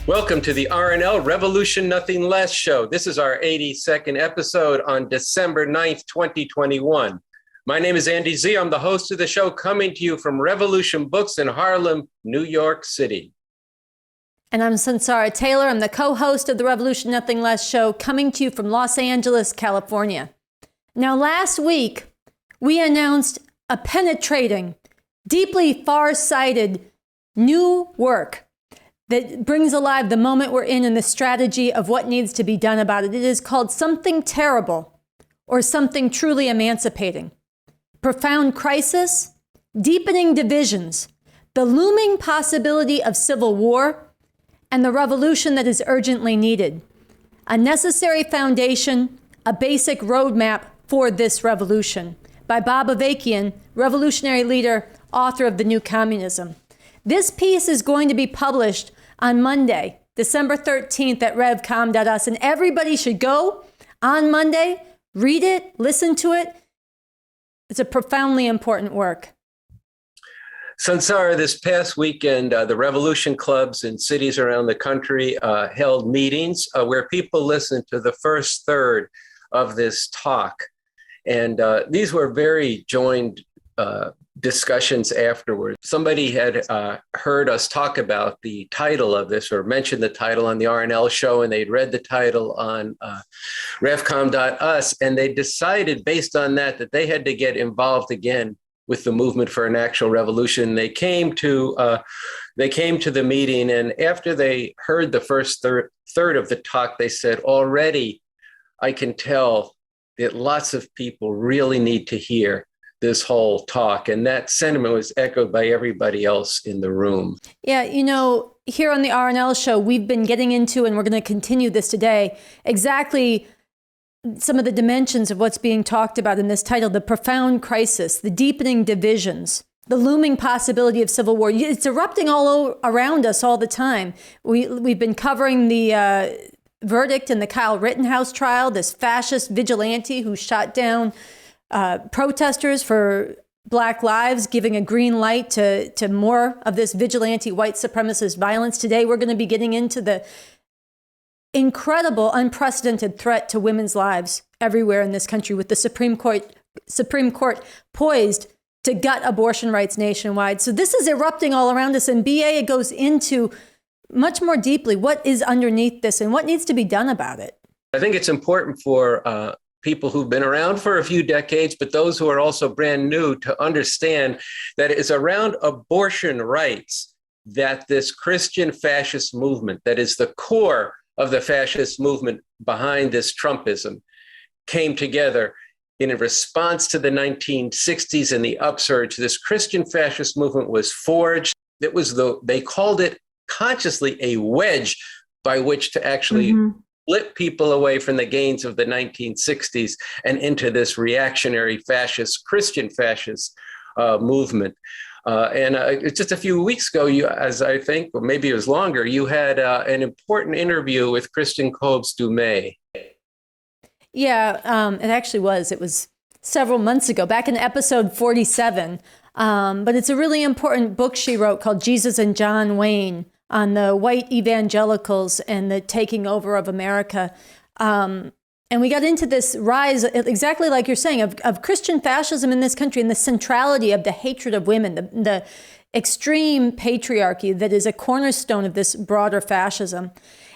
Welcome to the RNL Revolution Nothing Less show. This is our 82nd episode on December 9th, 2021. My name is Andy Zee. I'm the host of the show, coming to you from Revolution Books in Harlem, New York City. And I'm Sunsara Taylor. I'm the co-host of the Revolution Nothing Less show, coming to you from Los Angeles, California. Now, last week, we announced a penetrating, deeply far-sighted new work that brings alive the moment we're in and the strategy of what needs to be done about it. It is called Something Terrible or Something Truly Emancipating. Profound Crisis, Deepening Divisions, the Looming Possibility of Civil War, and the Revolution that is Urgently Needed. A Necessary Foundation, a Basic Roadmap for this Revolution, by Bob Avakian, revolutionary leader, author of The New Communism. This piece is going to be published on Monday, December 13th at revcom.us, and everybody should go on Monday, read it, listen to it. It's a profoundly important work. Sunsara, this past weekend, the revolution clubs in cities around the country held meetings where people listened to the first third of this talk. And these were very joined discussions afterwards. Somebody had heard us talk about the title of this or mentioned the title on the RNL show, and they'd read the title on revcom.us, and they decided based on that they had to get involved again with the movement for an actual revolution. They came to the meeting, and after they heard the first third of the talk, they said, already I can tell that lots of people really need to hear this whole talk. And that sentiment was echoed by everybody else in the room. Yeah, you know, here on the RNL show, we've been getting into, and we're going to continue this today, exactly some of the dimensions of what's being talked about in this title: the profound crisis, the deepening divisions, the looming possibility of civil war. It's erupting all around us all the time. We've been covering the verdict in the Kyle Rittenhouse trial, this fascist vigilante who shot down protesters for Black lives, giving a green light to more of this vigilante white supremacist violence. Today, we're going to be getting into the incredible, unprecedented threat to women's lives everywhere in this country, with the Supreme Court poised to gut abortion rights nationwide. So this is erupting all around us, and BA goes into much more deeply what is underneath this and what needs to be done about it. I think it's important for people who've been around for a few decades, but those who are also brand new, to understand that it's around abortion rights that this Christian fascist movement, that is the core of the fascist movement behind this Trumpism, came together in response to the 1960s and the upsurge. This Christian fascist movement was forged. It was they called it consciously a wedge by which to actually split people away from the gains of the 1960s and into this reactionary fascist, Christian fascist movement. And just a few weeks ago, as I think, or maybe it was longer, you had an important interview with Kristen Kobes-Dumais. Yeah, it actually was. It was several months ago, back in episode 47. But it's a really important book she wrote called Jesus and John Wayne, on the white evangelicals and the taking over of America. And we got into this rise, exactly like you're saying, of Christian fascism in this country, and the centrality of the hatred of women, the extreme patriarchy that is a cornerstone of this broader fascism.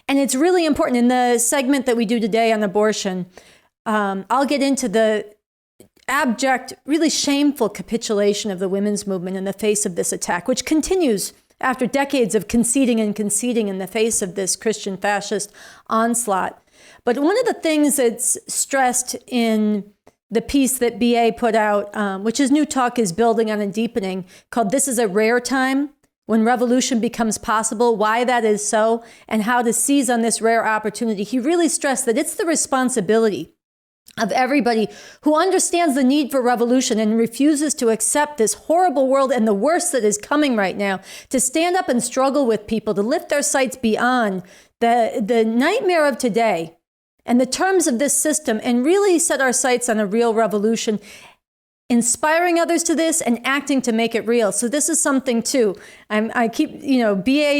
And it's really important. In the segment that we do today on abortion, I'll get into the abject, really shameful capitulation of the women's movement in the face of this attack, which continues after decades of conceding in the face of this Christian fascist onslaught. But one of the things that's stressed in the piece that BA put out, which his new talk is building on and deepening, called "This is a Rare Time When Revolution Becomes Possible," why that is so, and how to seize on this rare opportunity. He really stressed that it's the responsibility of everybody who understands the need for revolution and refuses to accept this horrible world and the worst that is coming right now, to stand up and struggle with people, to lift their sights beyond the nightmare of today and the terms of this system, and really set our sights on a real revolution inspiring others to this, and acting to make it real. So this is something too. I keep, BA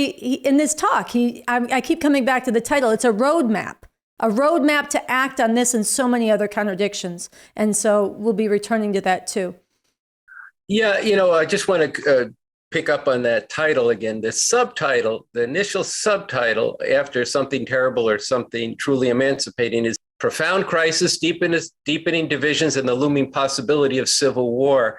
in this talk, I keep coming back to the title. It's a roadmap to act on this and so many other contradictions. And so we'll be returning to that too. Yeah, I just want to pick up on that title again. The subtitle, the initial subtitle after Something Terrible or Something Truly Emancipating is Profound Crisis, Deepening Divisions, and the Looming Possibility of Civil War.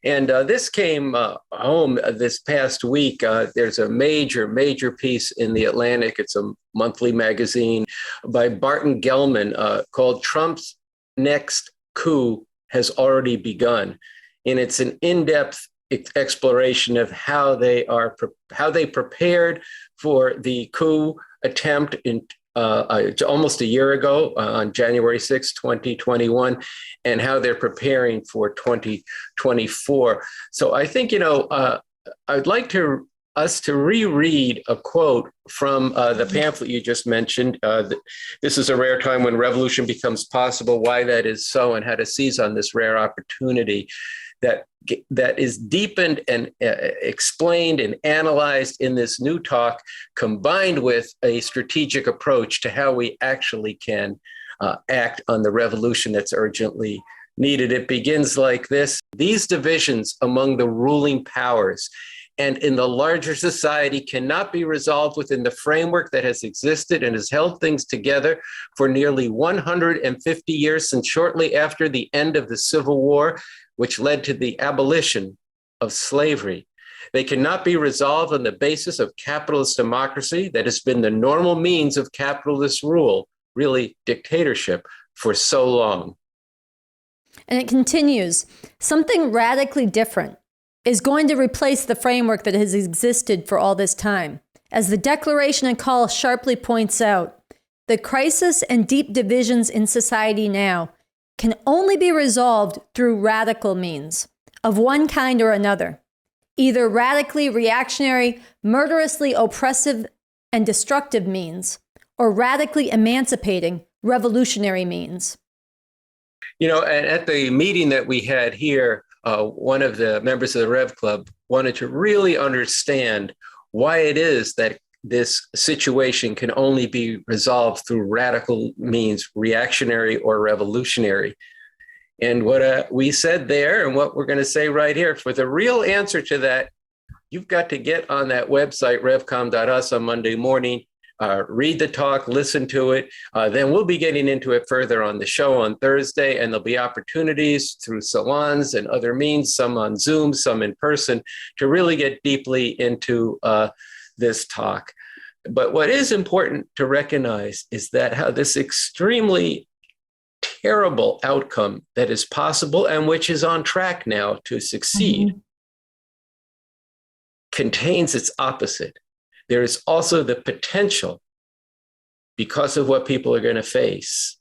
And this came home this past week. There's a major piece in The Atlantic. It's a monthly magazine by Barton Gellman called Trump's Next Coup Has Already Begun. And it's an in-depth exploration of how they prepared for the coup attempt in almost a year ago on January 6, 2021, and how they're preparing for 2024. So I think, I'd like us to reread a quote from the pamphlet you just mentioned. This is a rare time when revolution becomes possible, why that is so, and how to seize on this rare opportunity that is deepened and explained and analyzed in this new talk, combined with a strategic approach to how we actually can act on the revolution that's urgently needed. It begins like this: these divisions among the ruling powers and in the larger society cannot be resolved within the framework that has existed and has held things together for nearly 150 years, since shortly after the end of the Civil War, which led to the abolition of slavery. They cannot be resolved on the basis of capitalist democracy that has been the normal means of capitalist rule, really dictatorship, for so long. And it continues, something radically different is going to replace the framework that has existed for all this time. As the Declaration and Call sharply points out, the crisis and deep divisions in society now can only be resolved through radical means of one kind or another, either radically reactionary, murderously oppressive and destructive means, or radically emancipating, revolutionary means. And at the meeting that we had here, one of the members of the Rev Club wanted to really understand why it is that this situation can only be resolved through radical means, reactionary or revolutionary. And what we said there and what we're going to say right here, for the real answer to that, you've got to get on that website, revcom.us, on Monday morning, read the talk, listen to it. Then we'll be getting into it further on the show on Thursday, and there'll be opportunities through salons and other means, some on Zoom, some in person, to really get deeply into this talk. But what is important to recognize is that how this extremely terrible outcome that is possible and which is on track now to succeed contains its opposite. There is also the potential, because of what people are going to face,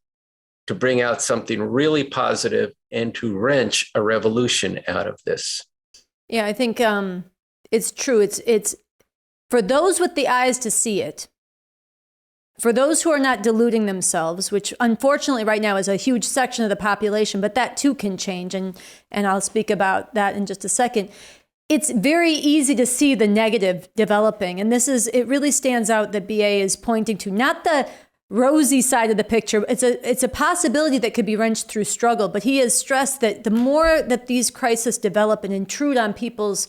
to bring out something really positive and to wrench a revolution out of this. Yeah, I think it's true. It's for those with the eyes to see it, for those who are not deluding themselves, which unfortunately right now is a huge section of the population, but that too can change, and I'll speak about that in just a second. It's very easy to see the negative developing, and it really stands out that BA is pointing to not the rosy side of the picture. It's a possibility that could be wrenched through struggle, but he has stressed that the more that these crises develop and intrude on people's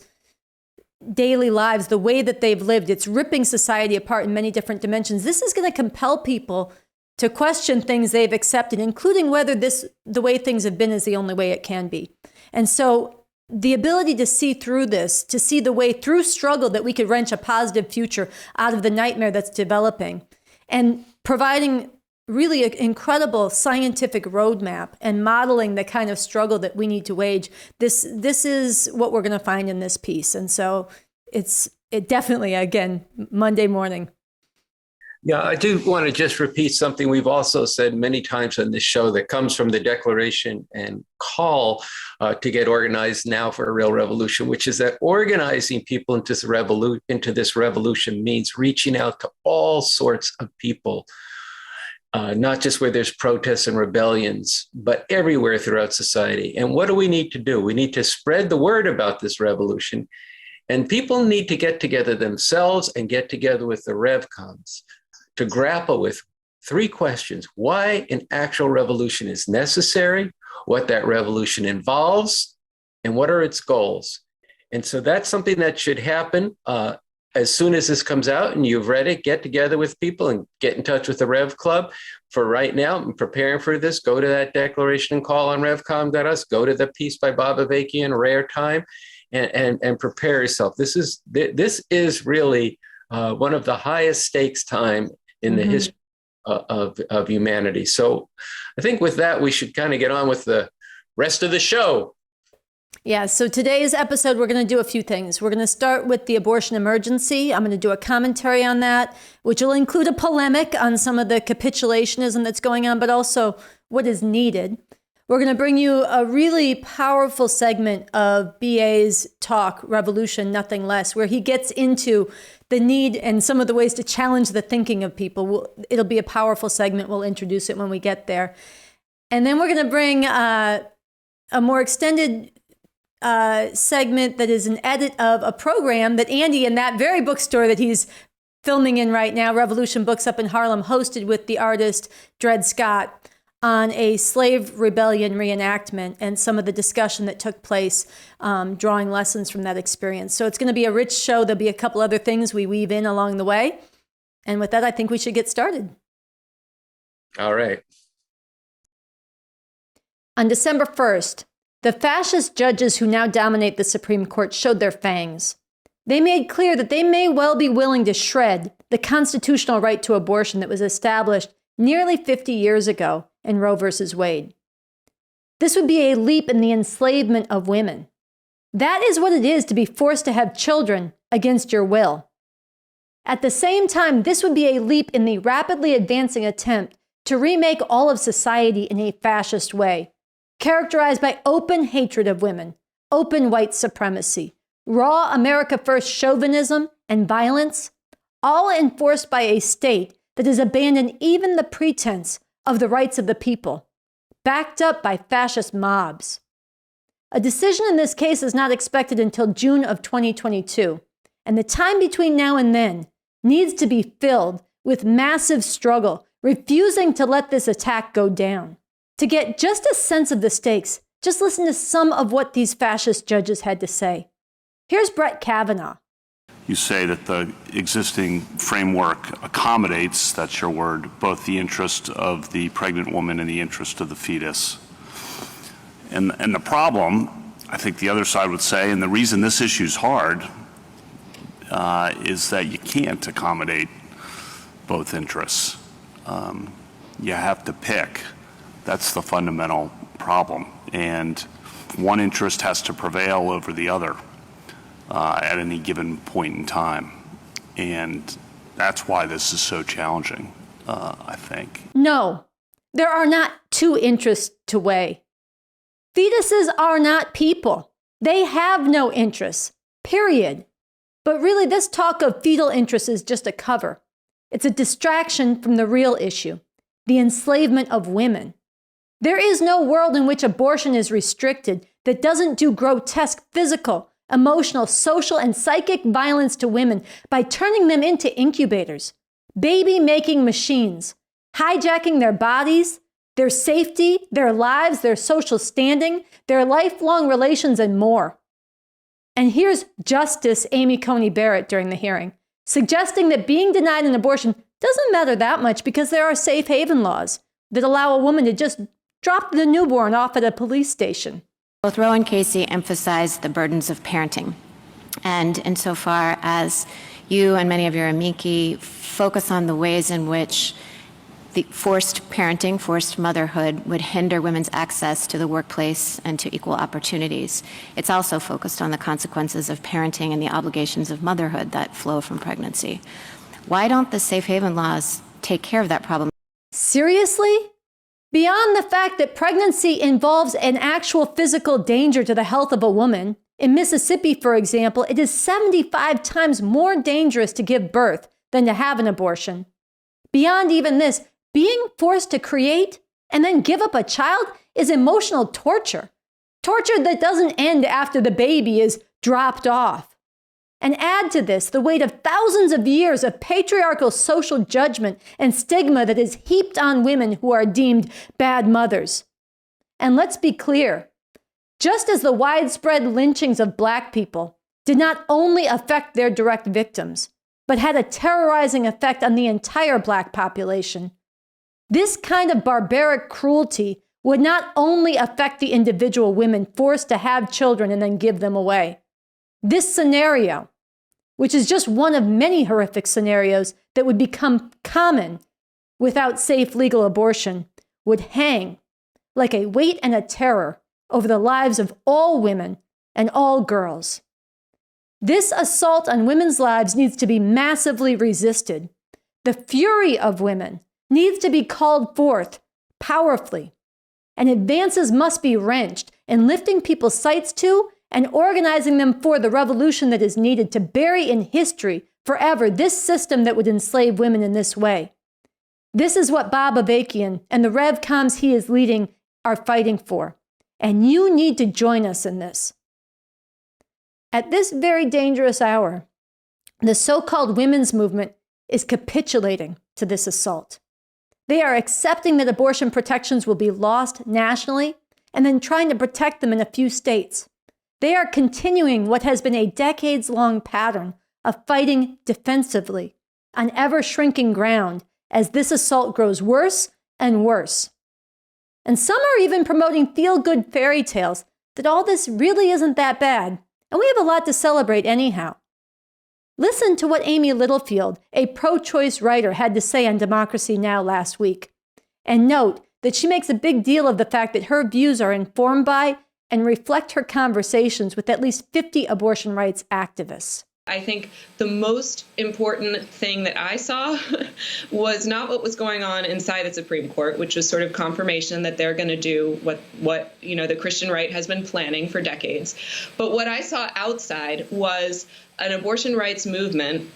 daily lives, the way that they've lived, it's ripping society apart in many different dimensions. This is going to compel people to question things they've accepted, including whether the way things have been is the only way it can be. And so the ability to see through this, to see the way through struggle that we could wrench a positive future out of the nightmare that's developing, and providing really an incredible scientific roadmap and modeling the kind of struggle that we need to wage. This is what we're going to find in this piece. And so it definitely, again, Monday morning. Yeah, I do want to just repeat something we've also said many times on this show that comes from the Declaration and Call to get organized now for a real revolution, which is that organizing people into this revolution means reaching out to all sorts of people not just where there's protests and rebellions, but everywhere throughout society. And what do we need to do? We need to spread the word about this revolution. And people need to get together themselves and get together with the RevComs to grapple with three questions: why an actual revolution is necessary, what that revolution involves, and what are its goals. And so that's something that should happen as soon as this comes out and you've read it. Get together with people and get in touch with the Rev Club. For right now, I'm preparing for this. Go to that declaration and call on revcom.us. Go to the piece by Bob Avakian, Rare Time, and prepare yourself. This is really one of the highest stakes time in the history of humanity. So I think with that, we should kind of get on with the rest of the show. Yeah, so today's episode, we're going to do a few things. We're going to start with the abortion emergency. I'm going to do a commentary on that, which will include a polemic on some of the capitulationism that's going on, but also what is needed. We're going to bring you a really powerful segment of BA's talk, Revolution, Nothing Less, where he gets into the need and some of the ways to challenge the thinking of people. It'll be a powerful segment. We'll introduce it when we get there. And then we're going to bring a more extended segment that is an edit of a program that Andy in that very bookstore that he's filming in right now, Revolution Books up in Harlem, hosted with the artist Dred Scott on a slave rebellion reenactment and some of the discussion that took place, drawing lessons from that experience. So it's going to be a rich show. There'll be a couple other things we weave in along the way. And with that, I think we should get started. All right. On December 1st, the fascist judges who now dominate the Supreme Court showed their fangs. They made clear that they may well be willing to shred the constitutional right to abortion that was established nearly 50 years ago in Roe versus Wade. This would be a leap in the enslavement of women. That is what it is to be forced to have children against your will. At the same time, this would be a leap in the rapidly advancing attempt to remake all of society in a fascist way, characterized by open hatred of women, open white supremacy, raw America First chauvinism and violence, all enforced by a state that has abandoned even the pretense of the rights of the people, backed up by fascist mobs. A decision in this case is not expected until June of 2022, and the time between now and then needs to be filled with massive struggle, refusing to let this attack go down. To get just a sense of the stakes, just listen to some of what these fascist judges had to say. Here's Brett Kavanaugh. You say that the existing framework accommodates, that's your word, both the interest of the pregnant woman and the interest of the fetus. And the problem, I think the other side would say, and the reason this issue's hard, is that you can't accommodate both interests. You have to pick. That's the fundamental problem. And one interest has to prevail over the other at any given point in time. And that's why this is so challenging, I think. No, there are not two interests to weigh. Fetuses are not people. They have no interests, period. But really, this talk of fetal interests is just a cover. It's a distraction from the real issue, the enslavement of women. There is no world in which abortion is restricted that doesn't do grotesque physical, emotional, social, and psychic violence to women by turning them into incubators, baby-making machines, hijacking their bodies, their safety, their lives, their social standing, their lifelong relations, and more. And here's Justice Amy Coney Barrett during the hearing, suggesting that being denied an abortion doesn't matter that much because there are safe haven laws that allow a woman to just drop the newborn off at a police station. Both Roe and Casey emphasized the burdens of parenting. And insofar as you and many of your amici focus on the ways in which the forced parenting, forced motherhood would hinder women's access to the workplace and to equal opportunities, it's also focused on the consequences of parenting and the obligations of motherhood that flow from pregnancy. Why don't the safe haven laws take care of that problem? Seriously? Beyond the fact that pregnancy involves an actual physical danger to the health of a woman, in Mississippi, for example, it is 75 times more dangerous to give birth than to have an abortion. Beyond even this, Being forced to create and then give up a child is emotional torture. Torture that doesn't end after the baby is dropped off. And add to this the weight of thousands of years of patriarchal social judgment and stigma that is heaped on women who are deemed bad mothers. And let's be clear, just as the widespread lynchings of Black people did not only affect their direct victims, but had a terrorizing effect on the entire Black population, this kind of barbaric cruelty would not only affect the individual women forced to have children and then give them away. This scenario, which is just one of many horrific scenarios that would become common without safe legal abortion, would hang like a weight and a terror over the lives of all women and all girls. This assault on women's lives needs to be massively resisted. The fury of women needs to be called forth powerfully, and advances must be wrenched in lifting people's sights to and organizing them for the revolution that is needed to bury in history forever this system that would enslave women in this way. This is what Bob Avakian and the RevComs he is leading are fighting for, and you need to join us in this. At this very dangerous hour, the so-called women's movement is capitulating to this assault. They are accepting that abortion protections will be lost nationally and then trying to protect them in a few states. They are continuing what has been a decades-long pattern of fighting defensively on ever-shrinking ground as this assault grows worse and worse. And some are even promoting feel-good fairy tales that all this really isn't that bad, and we have a lot to celebrate anyhow. Listen to what Amy Littlefield, a pro-choice writer, had to say on Democracy Now! Last week. And note that she makes a big deal of the fact that her views are informed by and reflect her conversations with at least 50 abortion rights activists. I think the most important thing that I saw was not what was going on inside the Supreme Court, which was sort of confirmation that they're going to do what the Christian right has been planning for decades. But what I saw outside was an abortion rights movement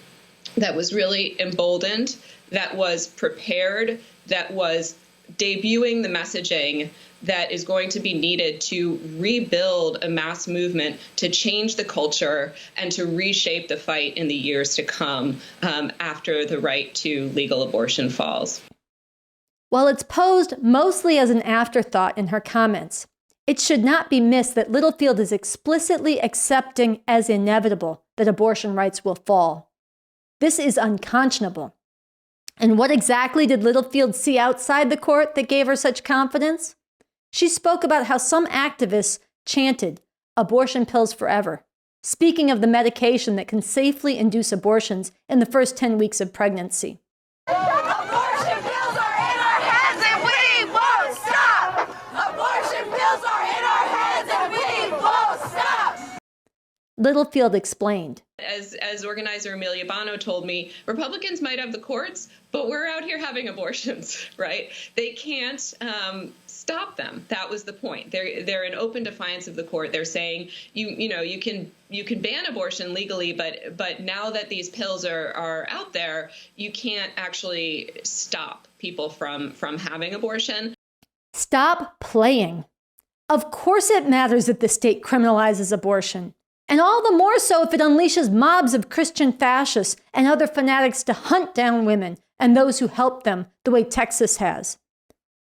that was really emboldened, that was prepared, that was debuting the messaging that is going to be needed to rebuild a mass movement, to change the culture, and to reshape the fight in the years to come after the right to legal abortion falls. While it's posed mostly as an afterthought in her comments, it should not be missed that Littlefield is explicitly accepting as inevitable that abortion rights will fall. This is unconscionable. And what exactly did Littlefield see outside the court that gave her such confidence? She spoke about how some activists chanted, "Abortion pills forever," speaking of the medication that can safely induce abortions in the first 10 weeks of pregnancy. Abortion pills are in our heads and we won't stop! Abortion pills are in our heads and we won't stop! Littlefield explained. As organizer Amelia Bono told me, Republicans might have the courts, but we're out here having abortions, right? They can't stop them. That was the point. They're in open defiance of the court. They're saying you can ban abortion legally, but now that these pills are out there, you can't actually stop people from having abortion. Stop playing. Of course it matters that the state criminalizes abortion. And all the more so if it unleashes mobs of Christian fascists and other fanatics to hunt down women and those who help them, the way Texas has.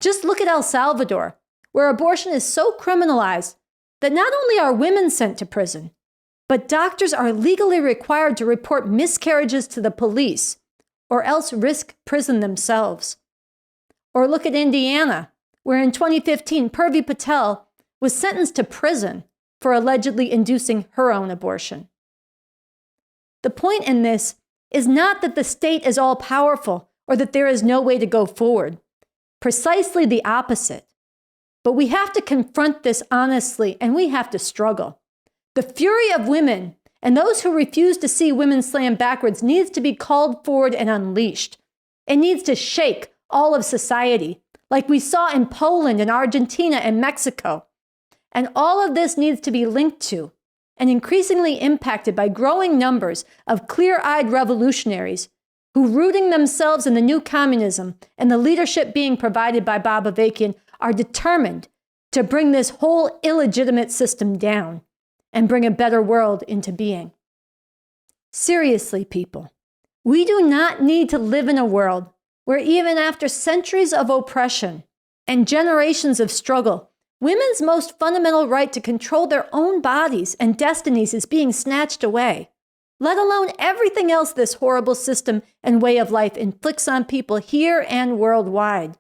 Just look at El Salvador, where abortion is so criminalized that not only are women sent to prison, but doctors are legally required to report miscarriages to the police or else risk prison themselves. Or look at Indiana, where in 2015, Purvi Patel was sentenced to prison for allegedly inducing her own abortion. The point in this is not that the state is all-powerful or that there is no way to go forward. Precisely the opposite. But we have to confront this honestly, and we have to struggle. The fury of women and those who refuse to see women slammed backwards needs to be called forward and unleashed. It needs to shake all of society, like we saw in Poland and Argentina and Mexico. And all of this needs to be linked to and increasingly impacted by growing numbers of clear-eyed revolutionaries who, rooting themselves in the new communism and the leadership being provided by Bob Avakian, are determined to bring this whole illegitimate system down and bring a better world into being. Seriously, people, we do not need to live in a world where even after centuries of oppression and generations of struggle, women's most fundamental right to control their own bodies and destinies is being snatched away, let alone everything else this horrible system and way of life inflicts on people here and worldwide.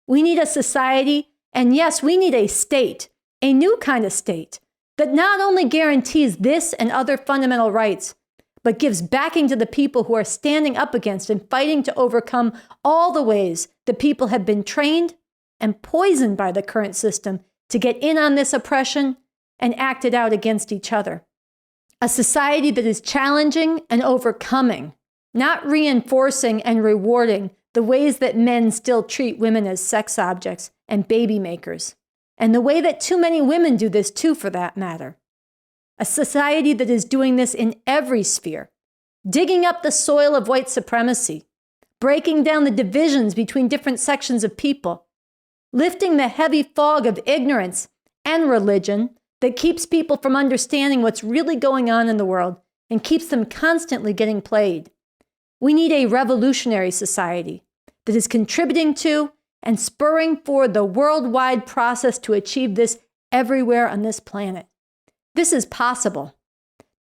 We need a society, and yes, we need a state, a new kind of state, that not only guarantees this and other fundamental rights, but gives backing to the people who are standing up against and fighting to overcome all the ways the people have been trained and poisoned by the current system to get in on this oppression and act it out against each other. A society that is challenging and overcoming, not reinforcing and rewarding the ways that men still treat women as sex objects and baby makers, and the way that too many women do this too, for that matter. A society that is doing this in every sphere, digging up the soil of white supremacy, breaking down the divisions between different sections of people, lifting the heavy fog of ignorance and religion that keeps people from understanding what's really going on in the world and keeps them constantly getting played. We need a revolutionary society that is contributing to and spurring forward the worldwide process to achieve this everywhere on this planet. This is possible.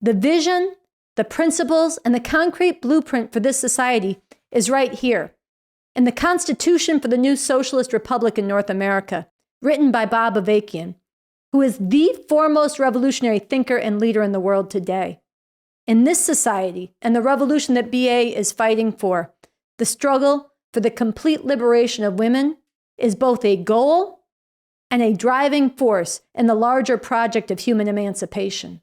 The vision, the principles, and the concrete blueprint for this society is right here in the Constitution for the New Socialist Republic in North America, written by Bob Avakian, who is the foremost revolutionary thinker and leader in the world today. In this society and the revolution that BA is fighting for, the struggle for the complete liberation of women is both a goal and a driving force in the larger project of human emancipation.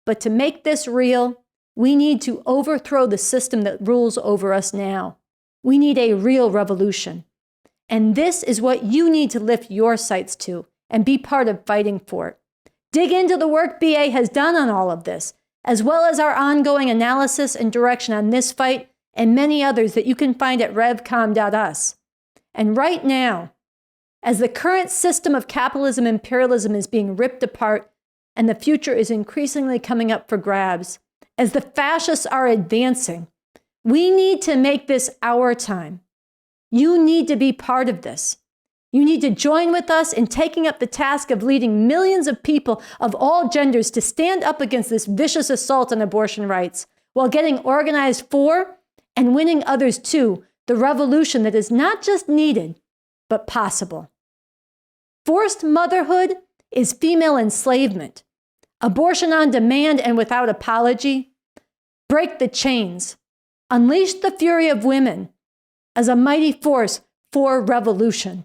But to make this real, we need to overthrow the system that rules over us now. We need a real revolution. And this is what you need to lift your sights to and be part of fighting for it. Dig into the work BA has done on all of this, as well as our ongoing analysis and direction on this fight and many others that you can find at revcom.us. And right now, as the current system of capitalism and imperialism is being ripped apart and the future is increasingly coming up for grabs, as the fascists are advancing, we need to make this our time. You need to be part of this. You need to join with us in taking up the task of leading millions of people of all genders to stand up against this vicious assault on abortion rights, while getting organized for and winning others to the revolution that is not just needed, but possible. Forced motherhood is female enslavement. Abortion on demand and without apology. Break the chains. Unleash the fury of women as a mighty force for revolution.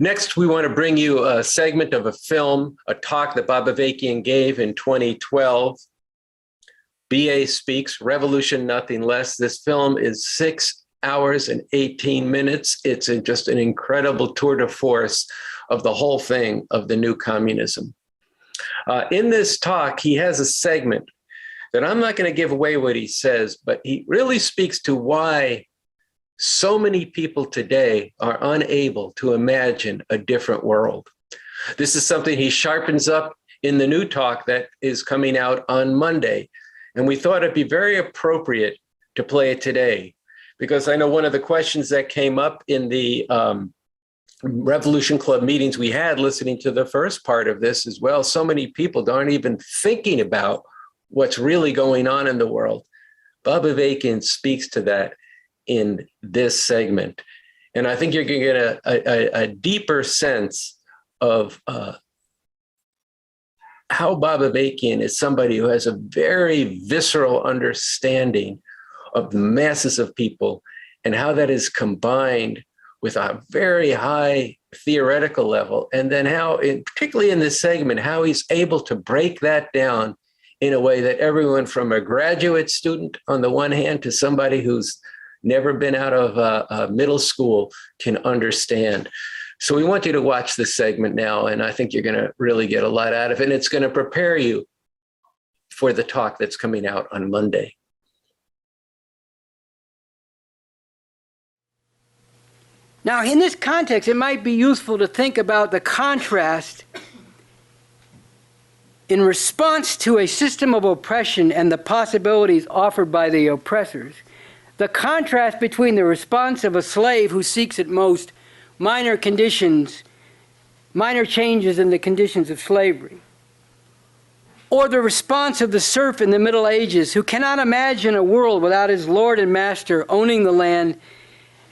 Next, we want to bring you a segment of a film, a talk that Bob Avakian gave in 2012. BA Speaks, Revolution, Nothing Less. This film is 6 hours and 18 minutes. It's just an incredible tour de force of the whole thing of the new communism. In this talk, he has a segment that I'm not going to give away what he says, but he really speaks to why so many people today are unable to imagine a different world. This is something he sharpens up in the new talk that is coming out on Monday. And we thought it'd be very appropriate to play it today, because I know one of the questions that came up in the Revolution Club meetings we had listening to the first part of this as well, so many people aren't even thinking about what's really going on in the world. Bob Avakian speaks to that in this segment. And I think you're going to get a deeper sense of how Bob Avakian is somebody who has a very visceral understanding of the masses of people and how that is combined with a very high theoretical level. And then how, particularly in this segment, how he's able to break that down in a way that everyone from a graduate student on the one hand to somebody who's never been out of middle school can understand. So we want you to watch this segment now, and I think you're going to really get a lot out of it. And it's going to prepare you for the talk that's coming out on Monday. Now, in this context, it might be useful to think about the contrast in response to a system of oppression and the possibilities offered by the oppressors. The contrast between the response of a slave who seeks at most minor changes in the conditions of slavery, or the response of the serf in the Middle Ages who cannot imagine a world without his lord and master owning the land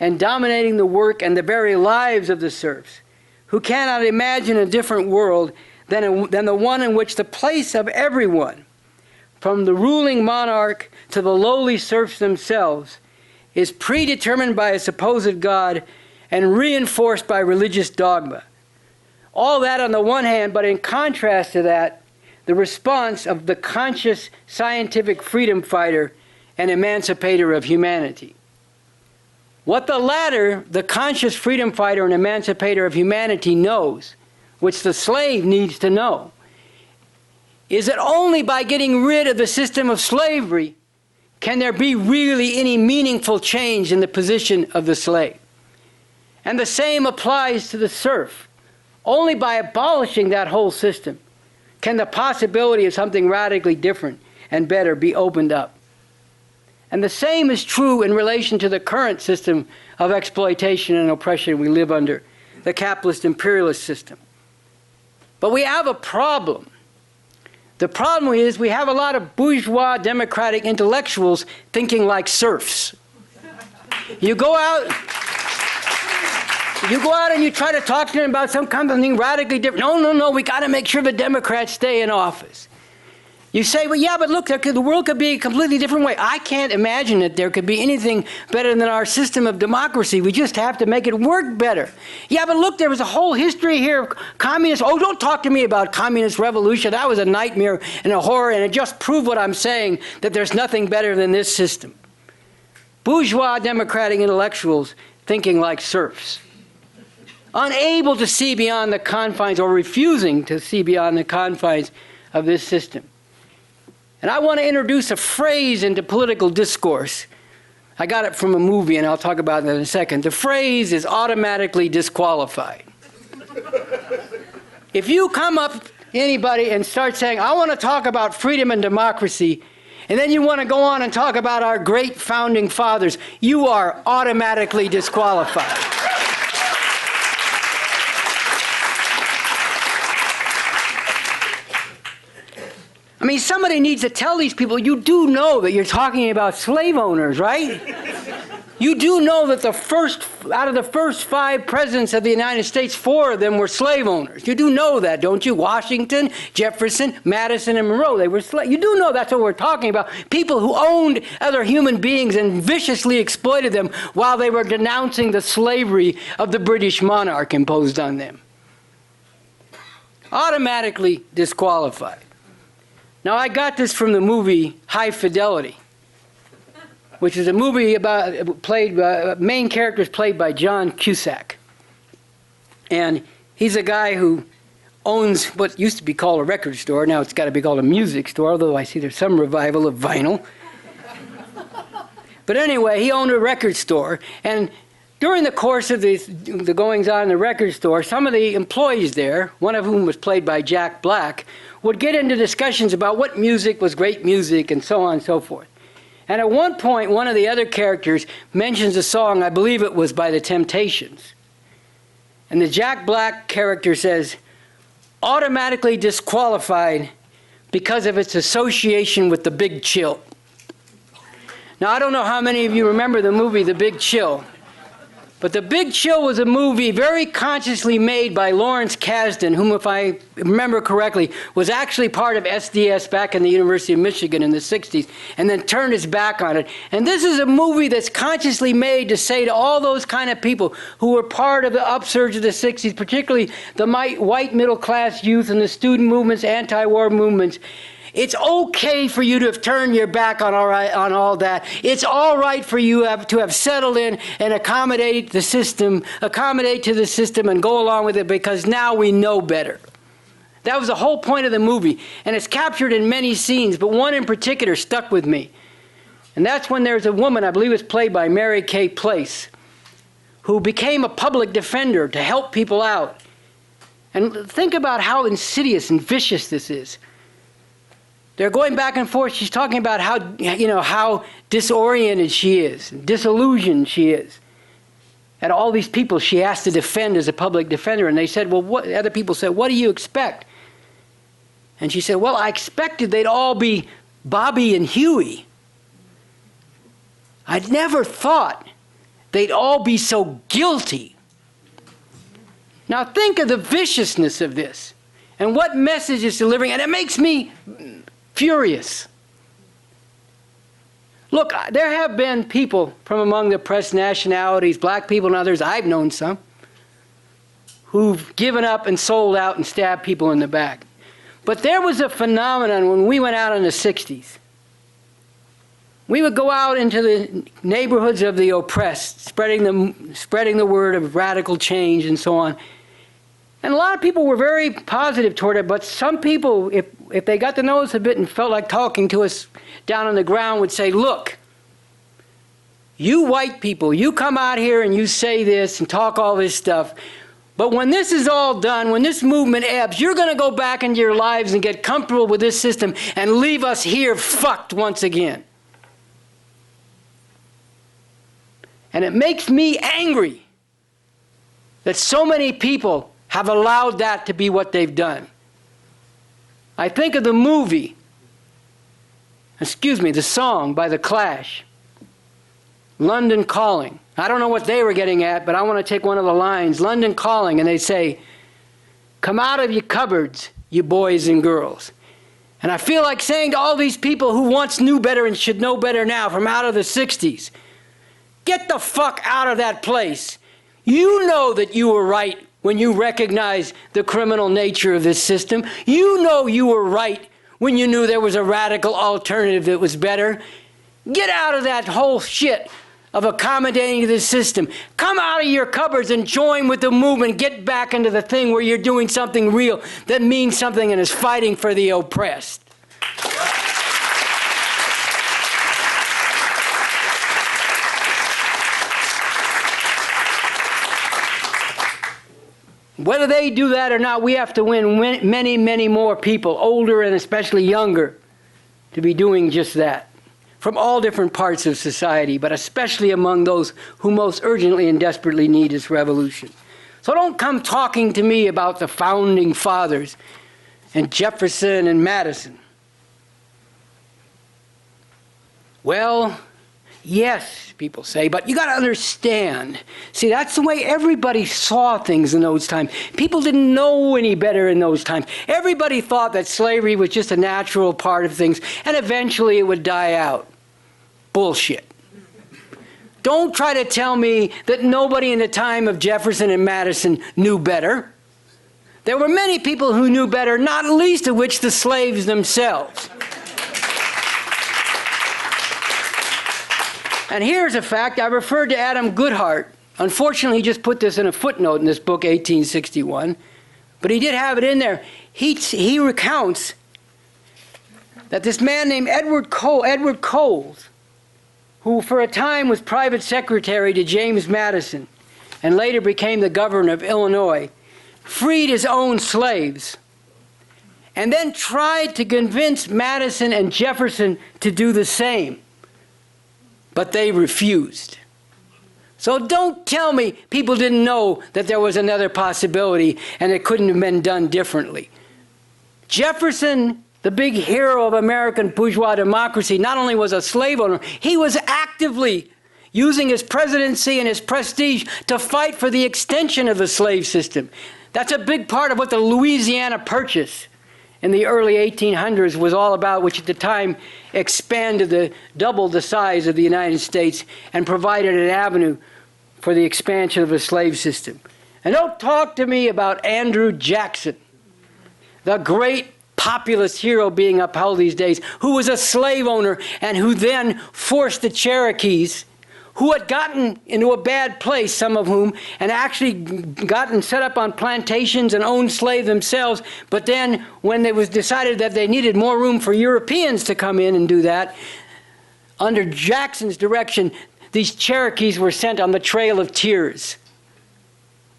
and dominating the work and the very lives of the serfs, who cannot imagine a different world than the one in which the place of everyone, from the ruling monarch to the lowly serfs themselves, is predetermined by a supposed God and reinforced by religious dogma. All that on the one hand, but in contrast to that, the response of the conscious scientific freedom fighter and emancipator of humanity. What the latter, the conscious freedom fighter and emancipator of humanity, knows, which the slave needs to know, is that only by getting rid of the system of slavery can there be really any meaningful change in the position of the slave. And the same applies to the serf. Only by abolishing that whole system can the possibility of something radically different and better be opened up. And the same is true in relation to the current system of exploitation and oppression we live under, the capitalist imperialist system. But we have a problem. The problem is we have a lot of bourgeois democratic intellectuals thinking like serfs. You go out and you try to talk to them about something radically different. No, we got to make sure the Democrats stay in office. You say, well, yeah, but look, the world could be a completely different way. I can't imagine that there could be anything better than our system of democracy. We just have to make it work better. Yeah, but look, there was a whole history here of communists. Oh, don't talk to me about communist revolution. That was a nightmare and a horror, and it just proved what I'm saying, that there's nothing better than this system. Bourgeois democratic intellectuals thinking like serfs, unable to see beyond the confines or refusing to see beyond the confines of this system. And I want to introduce a phrase into political discourse. I got it from a movie, and I'll talk about that in a second. The phrase is automatically disqualified. If you come up to anybody and start saying, I want to talk about freedom and democracy, and then you want to go on and talk about our great founding fathers, you are automatically disqualified. I mean, somebody needs to tell these people, you do know that you're talking about slave owners, right? You do know that out of the first 5 presidents of the United States, 4 of them were slave owners. You do know that, don't you? Washington, Jefferson, Madison, and Monroe, they were slaves. You do know that's what we're talking about. People who owned other human beings and viciously exploited them while they were denouncing the slavery of the British monarch imposed on them. Automatically disqualified. Now, I got this from the movie High Fidelity, which is a movie about main characters played by John Cusack. And he's a guy who owns what used to be called a record store. Now it's got to be called a music store, although I see there's some revival of vinyl. But anyway, he owned a record store. And during the course of the goings-on in the record store, some of the employees there, one of whom was played by Jack Black, would get into discussions about what music was great music and so on and so forth. And at one point, one of the other characters mentions a song, I believe it was by the Temptations. And the Jack Black character says, automatically disqualified because of its association with The Big Chill. Now, I don't know how many of you remember the movie The Big Chill. But The Big Chill was a movie very consciously made by Lawrence Kasdan, whom, if I remember correctly, was actually part of SDS back in the University of Michigan in the 60s, and then turned his back on it. And this is a movie that's consciously made to say to all those kind of people who were part of the upsurge of the 60s, particularly the white middle-class youth and the student movements, anti-war movements, it's okay for you to have turned your back on all that. It's all right for you to have settled in and accommodate to the system and go along with it because now we know better. That was the whole point of the movie. And it's captured in many scenes, but one in particular stuck with me. And that's when there's a woman, I believe it's played by Mary Kay Place, who became a public defender to help people out. And think about how insidious and vicious this is. They're going back and forth. She's talking about how disoriented she is, disillusioned she is. And all these people she has to defend as a public defender. And they said, well, other people said, what do you expect? And she said, well, I expected they'd all be Bobby and Huey. I'd never thought they'd all be so guilty. Now think of the viciousness of this and what message it's delivering. And it makes me furious. Look, there have been people from among the oppressed nationalities, black people and others, I've known some, who've given up and sold out and stabbed people in the back. But there was a phenomenon when we went out in the 60s. We would go out into the neighborhoods of the oppressed, spreading the word of radical change and so on. And a lot of people were very positive toward it, but some people, if they got to know us a bit and felt like talking to us down on the ground, would say, look, you white people, you come out here and you say this and talk all this stuff, but when this is all done, when this movement ebbs, you're going to go back into your lives and get comfortable with this system and leave us here fucked once again. And it makes me angry that so many people have allowed that to be what they've done. I think of the song by The Clash, London Calling. I don't know what they were getting at, but I want to take one of the lines, London Calling, and they say, come out of your cupboards, you boys and girls. And I feel like saying to all these people who once knew better and should know better now from out of the 60s, get the fuck out of that place. You know that you were right when you recognized the criminal nature of this system. You know you were right when you knew there was a radical alternative that was better. Get out of that whole shit of accommodating to this system. Come out of your cupboards and join with the movement. Get back into the thing where you're doing something real that means something and is fighting for the oppressed. Whether they do that or not, we have to win many, many more people, older and especially younger, to be doing just that. From all different parts of society, but especially among those who most urgently and desperately need this revolution. So don't come talking to me about the founding fathers and Jefferson and Madison. Well, yes, people say, but you got to understand. See, that's the way everybody saw things in those times. People didn't know any better in those times. Everybody thought that slavery was just a natural part of things, and eventually it would die out. Bullshit. Don't try to tell me that nobody in the time of Jefferson and Madison knew better. There were many people who knew better, not least of which the slaves themselves. And here's a fact. I referred to Adam Goodhart. Unfortunately, he just put this in a footnote in this book, 1861. But he did have it in there. He recounts that this man named Edward Coles, who for a time was private secretary to James Madison and later became the governor of Illinois, freed his own slaves and then tried to convince Madison and Jefferson to do the same. But they refused. So don't tell me people didn't know that there was another possibility and it couldn't have been done differently. Jefferson, the big hero of American bourgeois democracy, not only was a slave owner, he was actively using his presidency and his prestige to fight for the extension of the slave system. That's a big part of what the Louisiana Purchase in the early 1800s was all about, which at the time expanded double the size of the United States and provided an avenue for the expansion of the slave system. And don't talk to me about Andrew Jackson, the great populist hero being upheld these days, who was a slave owner and who then forced the Cherokees, who had gotten into a bad place, some of whom, and actually gotten set up on plantations and owned slaves themselves. But then when it was decided that they needed more room for Europeans to come in and do that, under Jackson's direction, these Cherokees were sent on the Trail of Tears,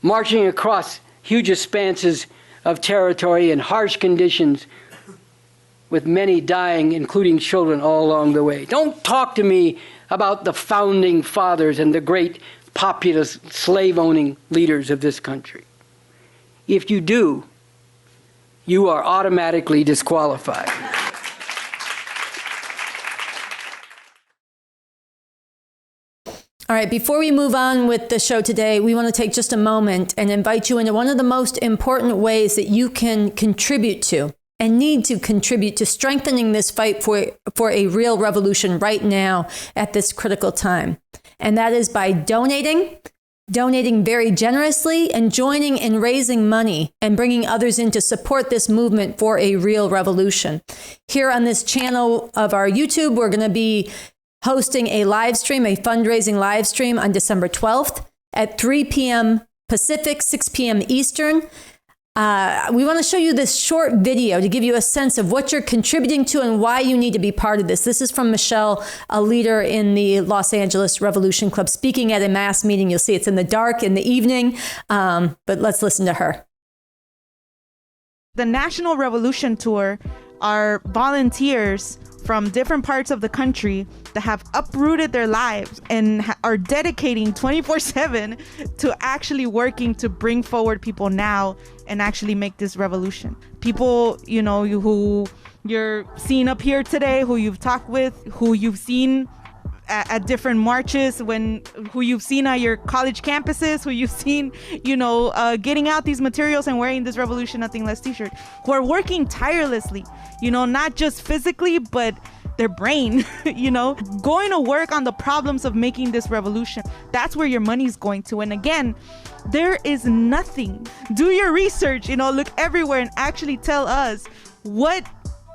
marching across huge expanses of territory in harsh conditions, with many dying, including children, all along the way. Don't talk to me about the founding fathers and the great populist slave-owning leaders of this country. If you do, you are automatically disqualified. All right, before we move on with the show today, we want to take just a moment and invite you into one of the most important ways that you can contribute to and need to contribute to strengthening this fight for a real revolution right now at this critical time. And that is by donating very generously, and joining in raising money and bringing others in to support this movement for a real revolution. Here on this channel of our YouTube, we're going to be hosting a live stream, a fundraising live stream on December 12th at 3 p.m. Pacific, 6 p.m. Eastern. We want to show you this short video to give you a sense of what you're contributing to and why you need to be part of this. This is from Michelle, a leader in the Los Angeles Revolution Club, speaking at a mass meeting. You'll see it's in the dark in the evening, but let's listen to her. The National Revolution Tour are volunteers from different parts of the country that have uprooted their lives and are dedicating 24/7 to actually working to bring forward people now and actually make this revolution. People, you know, who you're seeing up here today, who you've talked with, who you've seen at different marches, who you've seen at your college campuses, who you've seen, getting out these materials and wearing this Revolution Nothing Less t-shirt, who are working tirelessly, not just physically, but their brain, going to work on the problems of making this revolution. That's where your money's going to. And again, there is nothing. Do your research, look everywhere and actually tell us what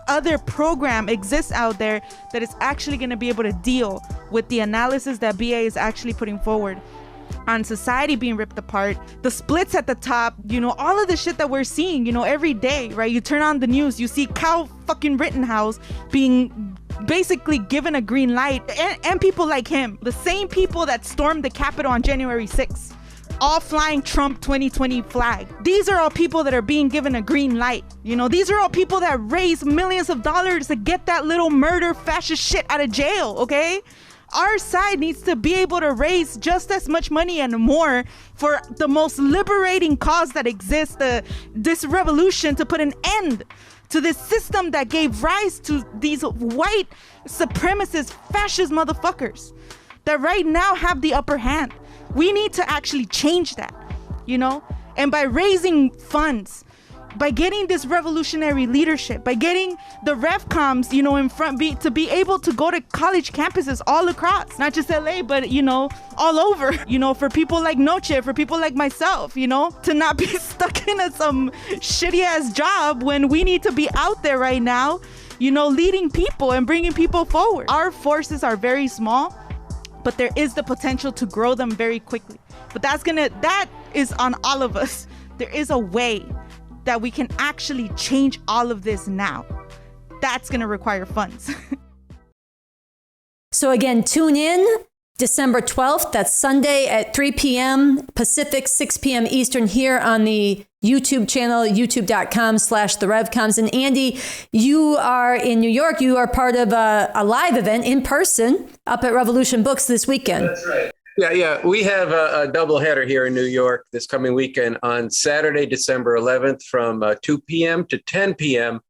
other program exists out there that is actually going to be able to deal with the analysis that BA is actually putting forward on society being ripped apart, the splits at the top, all of the shit that we're seeing, every day, right? You turn on the news, you see Kyle fucking Rittenhouse being basically given a green light, and people like him, the same people that stormed the Capitol on January 6th, all flying Trump 2020 flag. These are all people that are being given a green light. These are all people that raise millions of dollars to get that little murder fascist shit out of jail, okay? Our side needs to be able to raise just as much money and more for the most liberating cause that exists, this revolution, to put an end to this system that gave rise to these white supremacist fascist motherfuckers that right now have the upper hand. We need to actually change that, and by raising funds, by getting this revolutionary leadership, by getting the RevComs, in front, to be able to go to college campuses all across, not just LA, but, all over, for people like Noche, for people like myself, to not be stuck in some shitty ass job when we need to be out there right now, leading people and bringing people forward. Our forces are very small, but there is the potential to grow them very quickly. But that is on all of us. There is a way that we can actually change all of this now. That's gonna require funds. So again, tune in December 12th, that's Sunday at 3 p.m. Pacific, 6 p.m. Eastern, here on the YouTube channel, youtube.com/therevcoms. And Andy, you are in New York. You are part of a live event in person up at Revolution Books this weekend. That's right. Yeah. We have a double header here in New York this coming weekend on Saturday, December 11th from 2 p.m. to 10 p.m.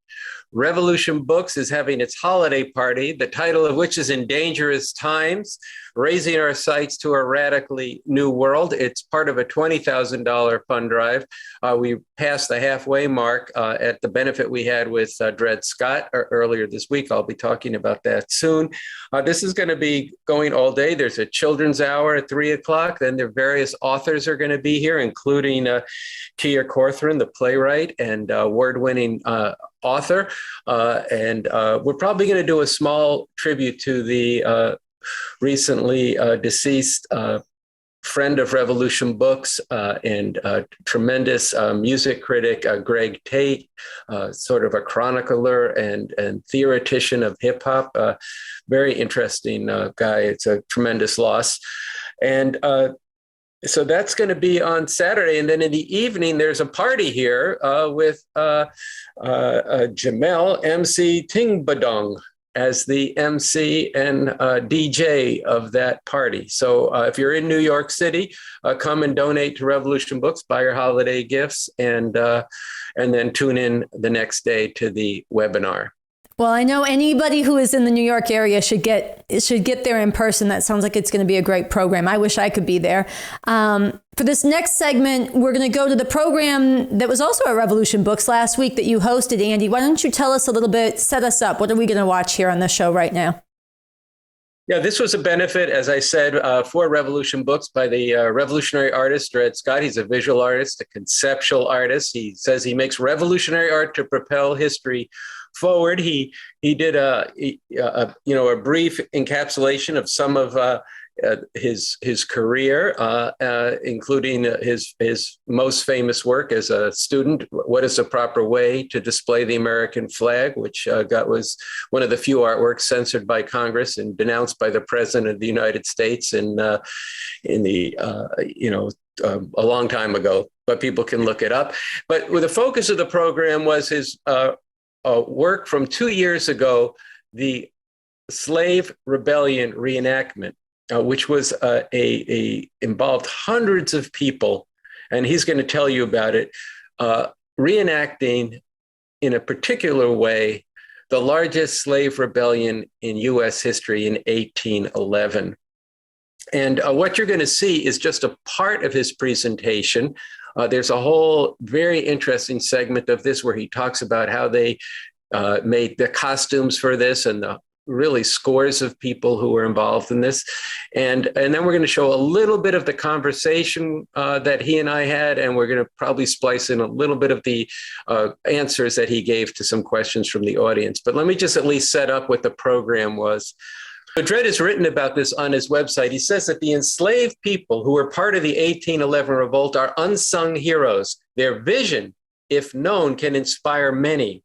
Revolution Books is having its holiday party, the title of which is In Dangerous Times, Raising Our Sights to a Radically New World. It's part of a $20,000 fund drive. We passed the halfway mark at the benefit we had with Dred Scott earlier this week. I'll be talking about that soon. This is going to be going all day. There's a children's hour at 3 o'clock. Then there are various authors are going to be here, including Kia Corcoran, the playwright and award-winning author. And we're probably going to do a small tribute to the recently deceased friend of Revolution Books and tremendous music critic, Greg Tate, sort of a chronicler and theoretician of hip hop. Very interesting guy. It's a tremendous loss. And so that's going to be on Saturday. And then in the evening, there's a party here with Jamel MC Tingbadong as the MC and DJ of that party. So if you're in New York City, come and donate to Revolution Books, buy your holiday gifts, and then tune in the next day to the webinar. Well, I know anybody who is in the New York area should get there in person. That sounds like it's going to be a great program. I wish I could be there. For this next segment, we're going to go to the program that was also at Revolution Books last week that you hosted, Andy. Why don't you tell us a little bit, set us up? What are we going to watch here on the show right now? Yeah, this was a benefit, as I said, for Revolution Books by the revolutionary artist, Dred Scott. He's a visual artist, a conceptual artist. He says he makes revolutionary art to propel history forward. He did a brief encapsulation of some of his career, including his most famous work as a student, What is the Proper Way to Display the American Flag, which was one of the few artworks censored by Congress and denounced by the President of the United States a long time ago, but people can look it up. But the focus of the program was his work from 2 years ago, the Slave Rebellion Reenactment, which was involved hundreds of people, and he's going to tell you about it, reenacting in a particular way the largest slave rebellion in U.S. history in 1811. And what you're going to see is just a part of his presentation. There's a whole very interesting segment of this where he talks about how they made the costumes for this and the really scores of people who were involved in this. And then we're going to show a little bit of the conversation that he and I had, and we're going to probably splice in a little bit of the answers that he gave to some questions from the audience. But let me just at least set up what the program was. Dred has written about this on his website. He says that the enslaved people who were part of the 1811 revolt are unsung heroes. Their vision, if known, can inspire many.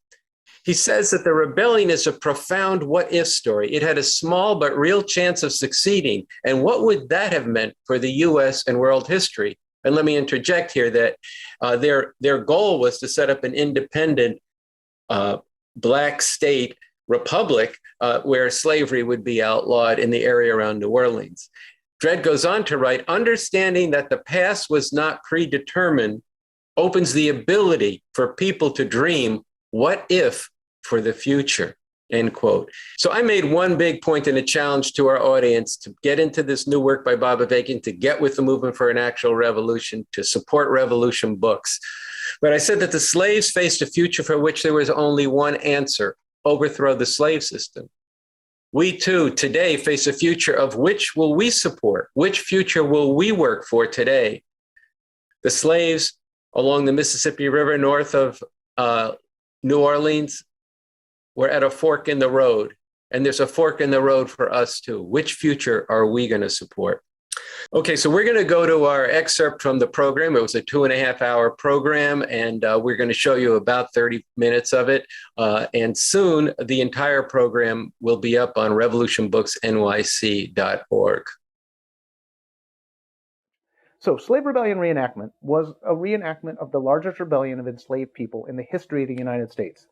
He says that the rebellion is a profound what-if story. It had a small but real chance of succeeding. And what would that have meant for the U.S. and world history? And let me interject here that their goal was to set up an independent Black state republic where slavery would be outlawed in the area around New Orleans. Dred goes on to write, understanding that the past was not predetermined opens the ability for people to dream what if for the future, end quote. So I made one big point and a challenge to our audience to get into this new work by Bob Avakian, to get with the movement for an actual revolution, to support Revolution Books. But I said that the slaves faced a future for which there was only one answer: overthrow the slave system. We too today face a future of which will we support? Which future will we work for today? The slaves along the Mississippi River north of New Orleans were at a fork in the road, and there's a fork in the road for us too. Which future are we going to support? Okay, so we're going to go to our excerpt from the program. It was a 2.5-hour program, and we're going to show you about 30 minutes of it. And soon, the entire program will be up on revolutionbooksnyc.org. So, Slave Rebellion Reenactment was a reenactment of the largest rebellion of enslaved people in the history of the United States.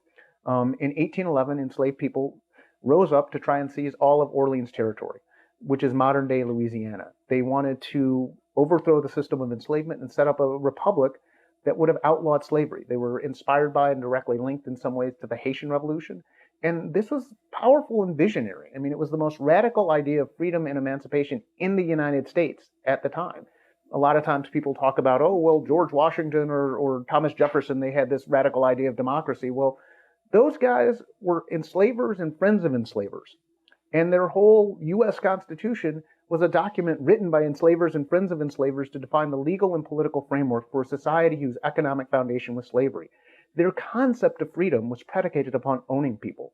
In 1811, enslaved people rose up to try and seize all of Orleans territory, which is modern-day Louisiana. They wanted to overthrow the system of enslavement and set up a republic that would have outlawed slavery. They were inspired by and directly linked in some ways to the Haitian Revolution. And this was powerful and visionary. I mean, it was the most radical idea of freedom and emancipation in the United States at the time. A lot of times people talk about, oh, well, George Washington or Thomas Jefferson, they had this radical idea of democracy. Well, those guys were enslavers and friends of enslavers. And their whole U.S. Constitution was a document written by enslavers and friends of enslavers to define the legal and political framework for a society whose economic foundation was slavery. Their concept of freedom was predicated upon owning people.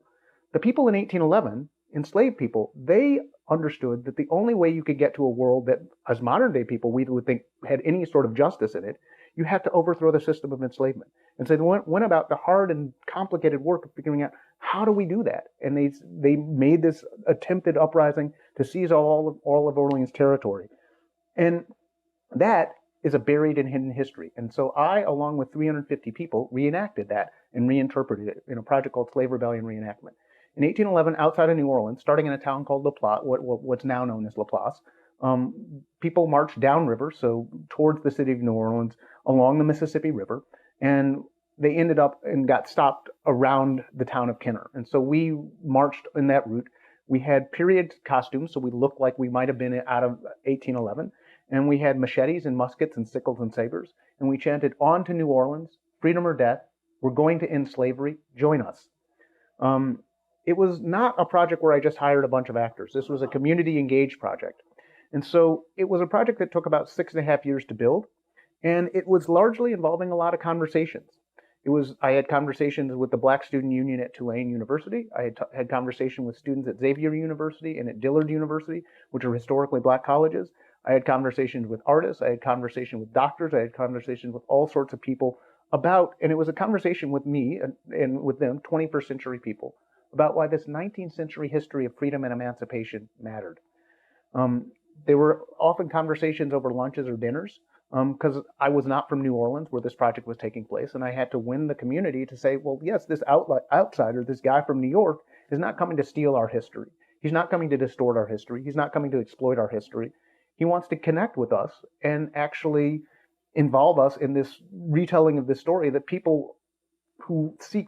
The people in 1811 enslaved people, they understood that the only way you could get to a world that, as modern day people, we would think had any sort of justice in it, you had to overthrow the system of enslavement. And so they went about the hard and complicated work of figuring out, how do we do that? And they made this attempted uprising to seize all of Orleans territory. And that is a buried and hidden history. And so I, along with 350 people, reenacted that and reinterpreted it in a project called Slave Rebellion Reenactment. In 1811, outside of New Orleans, starting in a town called La Platte, what's now known as La Place, people marched downriver, so towards the city of New Orleans, along the Mississippi River, and they ended up and got stopped around the town of Kenner. And so we marched in that route. We had period costumes, so we looked like we might have been out of 1811. And we had machetes and muskets and sickles and sabers. And we chanted, "On to New Orleans, freedom or death. We're going to end slavery. Join us." It was not a project where I just hired a bunch of actors. This was a community engaged project. And so it was a project that took about 6.5 years to build. And it was largely involving a lot of conversations. I had conversations with the Black Student Union at Tulane University. I had conversation with students at Xavier University and at Dillard University, which are historically Black colleges. I had conversations with artists. I had conversation with doctors. I had conversations with all sorts of people about, and it was a conversation with me and with them, 21st century people, about why this 19th century history of freedom and emancipation mattered. There were often conversations over lunches or dinners, because I was not from New Orleans where this project was taking place, and I had to win the community to say, well, yes, this outsider, this guy from New York, is not coming to steal our history. He's not coming to distort our history. He's not coming to exploit our history. He wants to connect with us and actually involve us in this retelling of this story that people who seek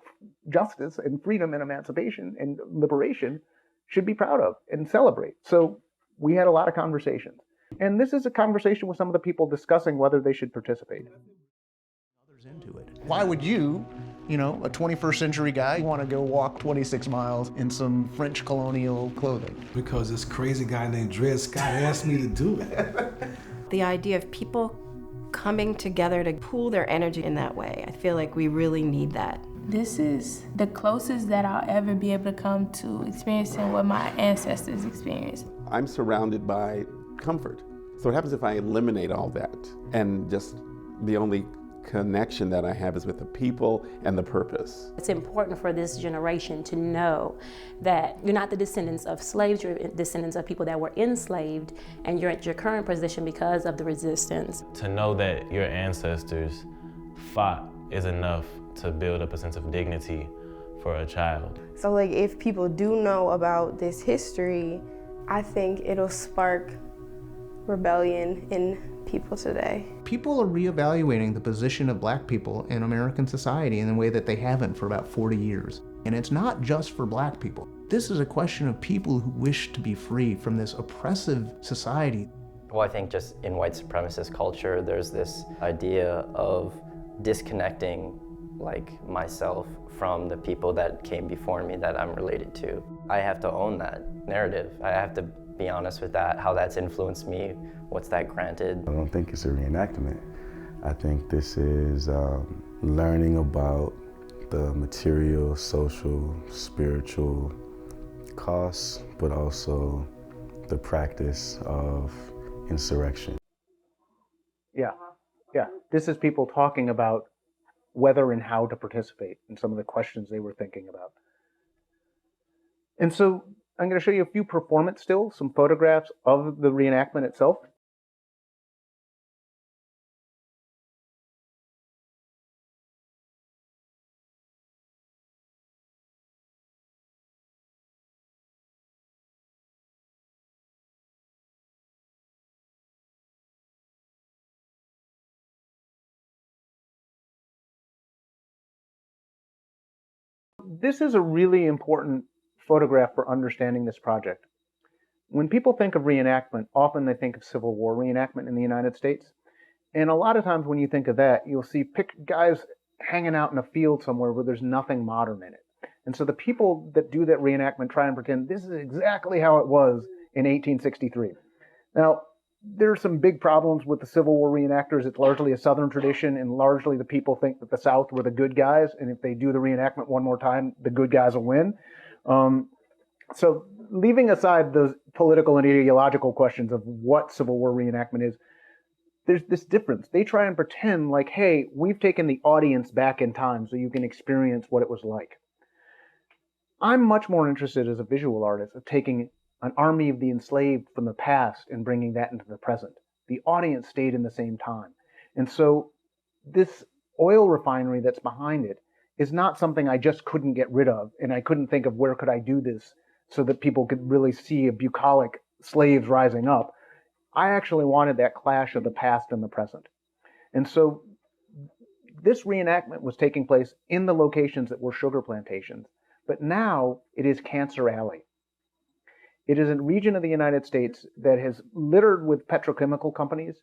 justice and freedom and emancipation and liberation should be proud of and celebrate. So we had a lot of conversations. And this is a conversation with some of the people discussing whether they should participate. Into it. Why would you, a 21st century guy, want to go walk 26 miles in some French colonial clothing? Because this crazy guy named Dred Scott asked me to do it. The idea of people coming together to pool their energy in that way, I feel like we really need that. This is the closest that I'll ever be able to come to experiencing what my ancestors experienced. I'm surrounded by comfort. So what happens if I eliminate all that and just the only connection that I have is with the people and the purpose? It's important for this generation to know that you're not the descendants of slaves, you're descendants of people that were enslaved, and you're at your current position because of the resistance. To know that your ancestors fought is enough to build up a sense of dignity for a child. So if people do know about this history, I think it'll spark rebellion in people today. People are reevaluating the position of Black people in American society in a way that they haven't for about 40 years. And it's not just for Black people. This is a question of people who wish to be free from this oppressive society. Well, I think just in white supremacist culture, there's this idea of disconnecting myself from the people that came before me that I'm related to. I have to own that narrative. I have to be honest with that, how that's influenced me, what's that granted. I don't think it's a reenactment. I think this is learning about the material, social, spiritual costs, but also the practice of insurrection. Yeah. This is people talking about whether and how to participate and some of the questions they were thinking about. And so I'm going to show you a few performance stills, some photographs of the reenactment itself. This is a really important photograph for understanding this project. When people think of reenactment, often they think of Civil War reenactment in the United States. And a lot of times when you think of that, you'll see guys hanging out in a field somewhere where there's nothing modern in it. And so the people that do that reenactment try and pretend this is exactly how it was in 1863. Now, there are some big problems with the Civil War reenactors. It's largely a Southern tradition, and largely the people think that the South were the good guys, and if they do the reenactment one more time, the good guys will win. So leaving aside those political and ideological questions of what Civil War reenactment is, there's this difference. They try and pretend like, hey, we've taken the audience back in time so you can experience what it was like. I'm much more interested as a visual artist of taking an army of the enslaved from the past and bringing that into the present. The audience stayed in the same time. And so this oil refinery that's behind it is not something I just couldn't get rid of, and I couldn't think of where could I do this so that people could really see a bucolic slaves rising up. I actually wanted that clash of the past and the present. And so this reenactment was taking place in the locations that were sugar plantations, but now it is Cancer Alley. It is a region of the United States that has littered with petrochemical companies,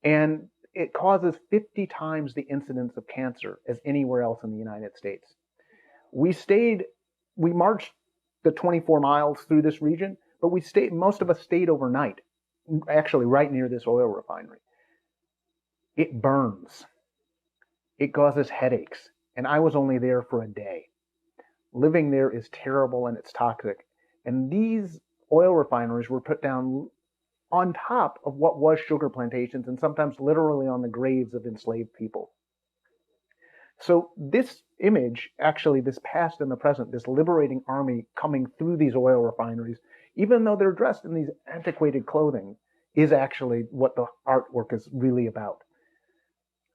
and it causes 50 times the incidence of cancer as anywhere else in the United States. We marched the 24 miles through this region, but most of us stayed overnight, actually right near this oil refinery. It burns. It causes headaches, and I was only there for a day. Living there is terrible and it's toxic, and these oil refineries were put down on top of what was sugar plantations and sometimes literally on the graves of enslaved people. So this image, actually this past and the present, this liberating army coming through these oil refineries, even though they're dressed in these antiquated clothing, is actually what the artwork is really about.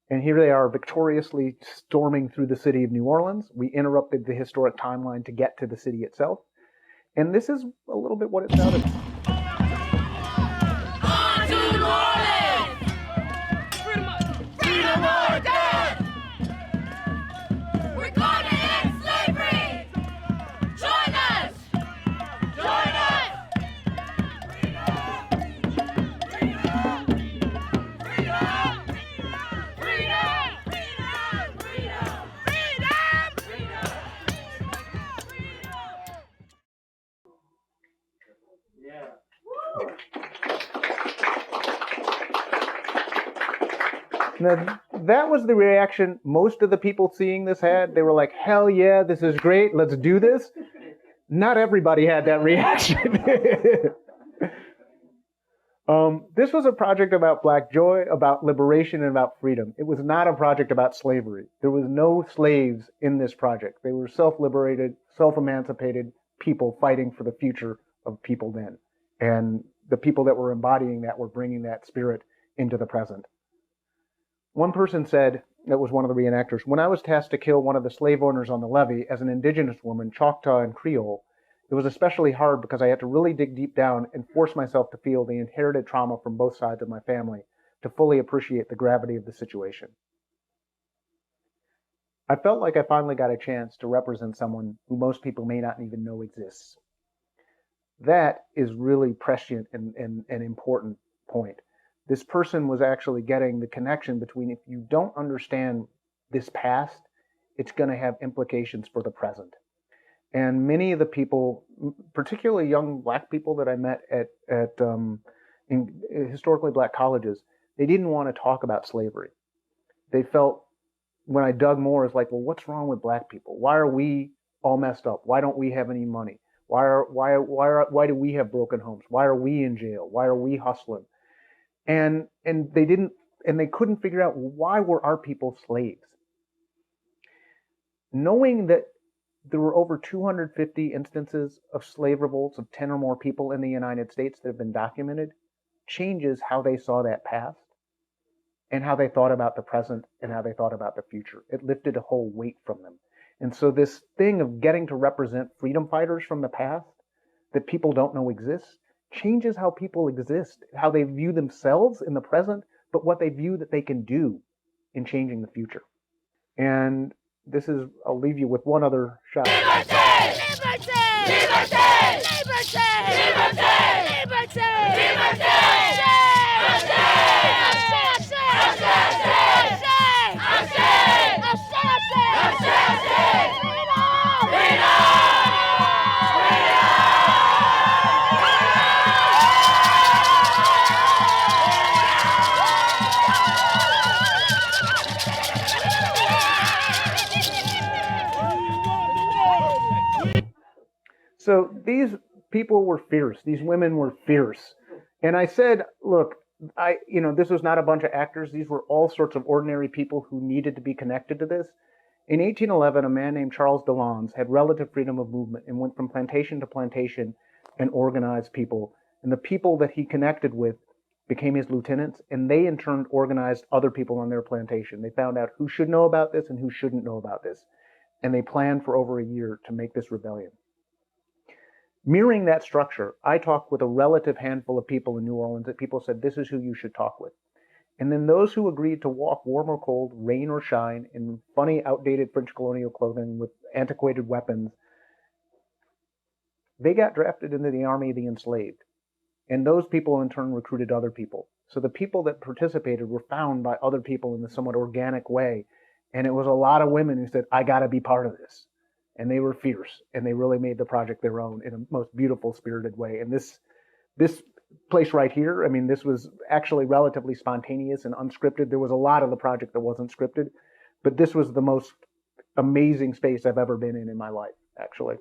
And here they are victoriously storming through the city of New Orleans. We interrupted the historic timeline to get to the city itself. And this is a little bit what it sounded like. On to New Orleans! Freedom or death! We're gonna end slavery! Join us! Join us! Now, that was the reaction most of the people seeing this had. They were like, hell yeah, this is great, let's do this. Not everybody had that reaction. This was a project about Black joy, about liberation, and about freedom. It was not a project about slavery. There was no slaves in this project. They were self-liberated, self-emancipated people fighting for the future of people then. And the people that were embodying that were bringing that spirit into the present. One person said, that was one of the reenactors, when I was tasked to kill one of the slave owners on the levee as an indigenous woman, Choctaw and Creole, it was especially hard because I had to really dig deep down and force myself to feel the inherited trauma from both sides of my family to fully appreciate the gravity of the situation. I felt like I finally got a chance to represent someone who most people may not even know exists. That is really prescient and an important point. This person was actually getting the connection between, if you don't understand this past, it's going to have implications for the present. And many of the people, particularly young Black people that I met in historically Black colleges, they didn't want to talk about slavery. They felt, when I dug more, it's like, well, what's wrong with Black people? Why are we all messed up? Why don't we have any money? Why do we have broken homes? Why are we in jail? Why are we hustling? And they couldn't figure out, why were our people slaves? Knowing that there were over 250 instances of slave revolts of 10 or more people in the United States that have been documented changes how they saw that past and how they thought about the present and how they thought about the future. It lifted a whole weight from them. And so this thing of getting to represent freedom fighters from the past that people don't know exists changes how people exist, how they view themselves in the present, but what they view that they can do in changing the future. And this is, I'll leave you with one other shot. Liberty! Liberty! Liberty! Liberty! Liberty! Liberty! So these people were fierce. These women were fierce. And I said, look, this was not a bunch of actors. These were all sorts of ordinary people who needed to be connected to this. In 1811, a man named Charles Delans had relative freedom of movement and went from plantation to plantation and organized people. And the people that he connected with became his lieutenants, and they in turn organized other people on their plantation. They found out who should know about this and who shouldn't know about this. And they planned for over a year to make this rebellion. Mirroring that structure, I talked with a relative handful of people in New Orleans that people said, this is who you should talk with. And then those who agreed to walk warm or cold, rain or shine, in funny, outdated French colonial clothing with antiquated weapons, they got drafted into the army of the enslaved. And those people in turn recruited other people. So the people that participated were found by other people in a somewhat organic way. And it was a lot of women who said, I got to be part of this. And they were fierce, and they really made the project their own in a most beautiful, spirited way. And this place right here, I mean, this was actually relatively spontaneous and unscripted. There was a lot of the project that wasn't scripted, but this was the most amazing space I've ever been in my life, actually.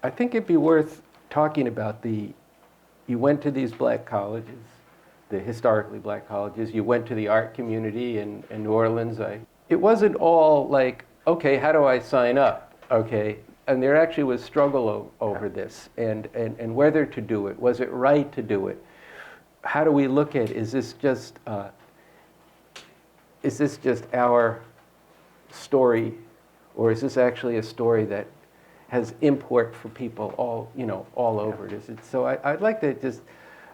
I think it'd be worth talking about you went to these black colleges, the historically black colleges. You went to the art community in New Orleans. It wasn't all like, okay, how do I sign up? Okay, and there actually was struggle over this and whether to do it. Was it right to do it? How do we look at, is this just our story, or is this actually a story that has import for people all over it? So I'd like to just,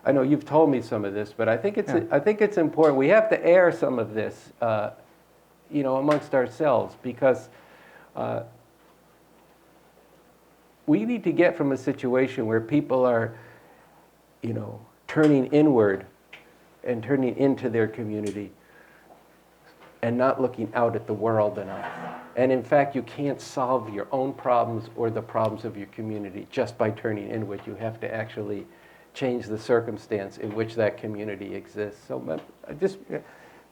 I know you've told me some of this, but I think it's important. We have to air some of this, amongst ourselves, because we need to get from a situation where people are, turning inward and turning into their community and not looking out at the world enough. And in fact, you can't solve your own problems or the problems of your community just by turning inward. You have to actually change the circumstance in which that community exists. So just a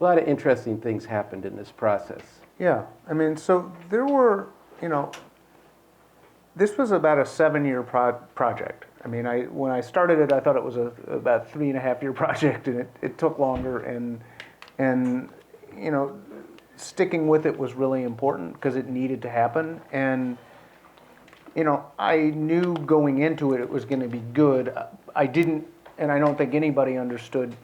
lot of interesting things happened in this process. Yeah, I mean, so there were, this was about a 7-year project. I mean, when I started it, I thought it was about 3.5-year project, and it took longer, and sticking with it was really important because it needed to happen. And I knew going into it was going to be good. I didn't, and I don't think anybody understood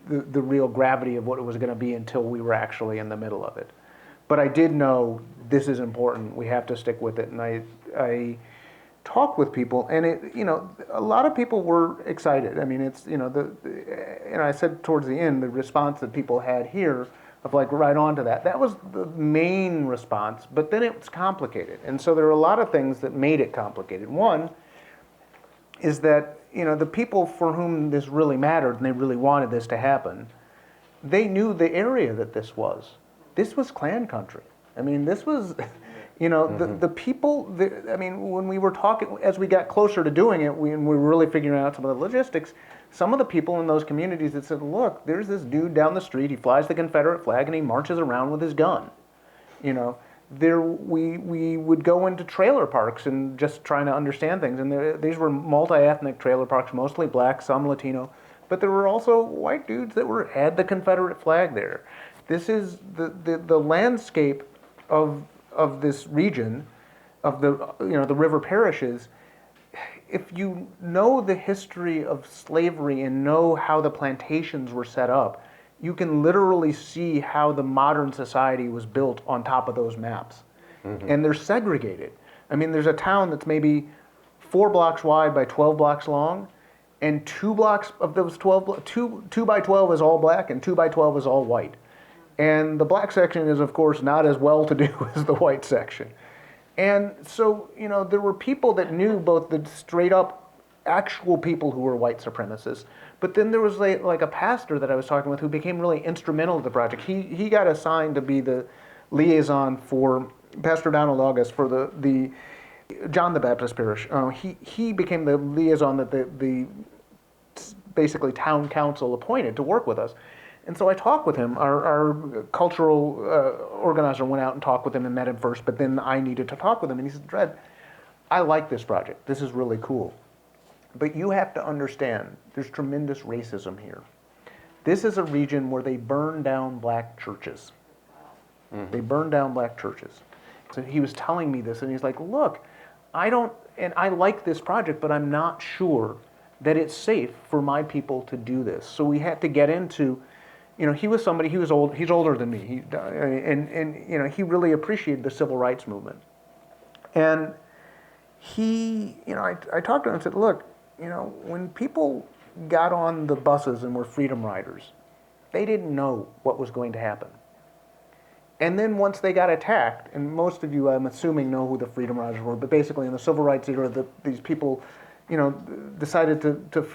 the real gravity of what it was going to be until we were actually in the middle of it. But I did know this is important. We have to stick with it. And I talked with people, and a lot of people were excited. I mean, it's and I said towards the end, the response that people had here of like right on to that was the main response. But then it was complicated, and so there are a lot of things that made it complicated. One is that the people for whom this really mattered and they really wanted this to happen, they knew the area that this was. This was Klan country. I mean, this was, the people, when we were talking, as we got closer to doing it, we were really figuring out some of the logistics. Some of the people in those communities that said, look, there's this dude down the street, he flies the Confederate flag and he marches around with his gun. We would go into trailer parks and just trying to understand things. And these were multi-ethnic trailer parks, mostly black, some Latino. But there were also white dudes that had the Confederate flag there. This is the landscape of this region, of the river parishes. If you know the history of slavery and know how the plantations were set up, you can literally see how the modern society was built on top of those maps. Mm-hmm. And they're segregated. I mean, there's a town that's maybe 4 blocks wide by 12 blocks long, and 2 blocks of those 2 by 12 is all black and 2 by 12 is all white. And the black section is, of course, not as well-to-do as the white section. And so, there were people that knew both the straight-up actual people who were white supremacists, but then there was like a pastor that I was talking with who became really instrumental to the project. He got assigned to be the liaison for Pastor Donald August for the John the Baptist parish. He became the liaison that the basically town council appointed to work with us. And so I talked with him. Our cultural organizer went out and talked with him and met him first, but then I needed to talk with him. And he said, Dred, I like this project. This is really cool. But you have to understand, there's tremendous racism here. This is a region where they burn down black churches. They burn down black churches. So he was telling me this, and he's like, look, I like this project, but I'm not sure that it's safe for my people to do this. So we had to get into, he was old, he's older than me, and he really appreciated the civil rights movement. And I talked to him and said, look, when people got on the buses and were freedom riders, they didn't know what was going to happen. And then once they got attacked, and most of you, I'm assuming, know who the freedom riders were, but basically in the civil rights era, these people, decided to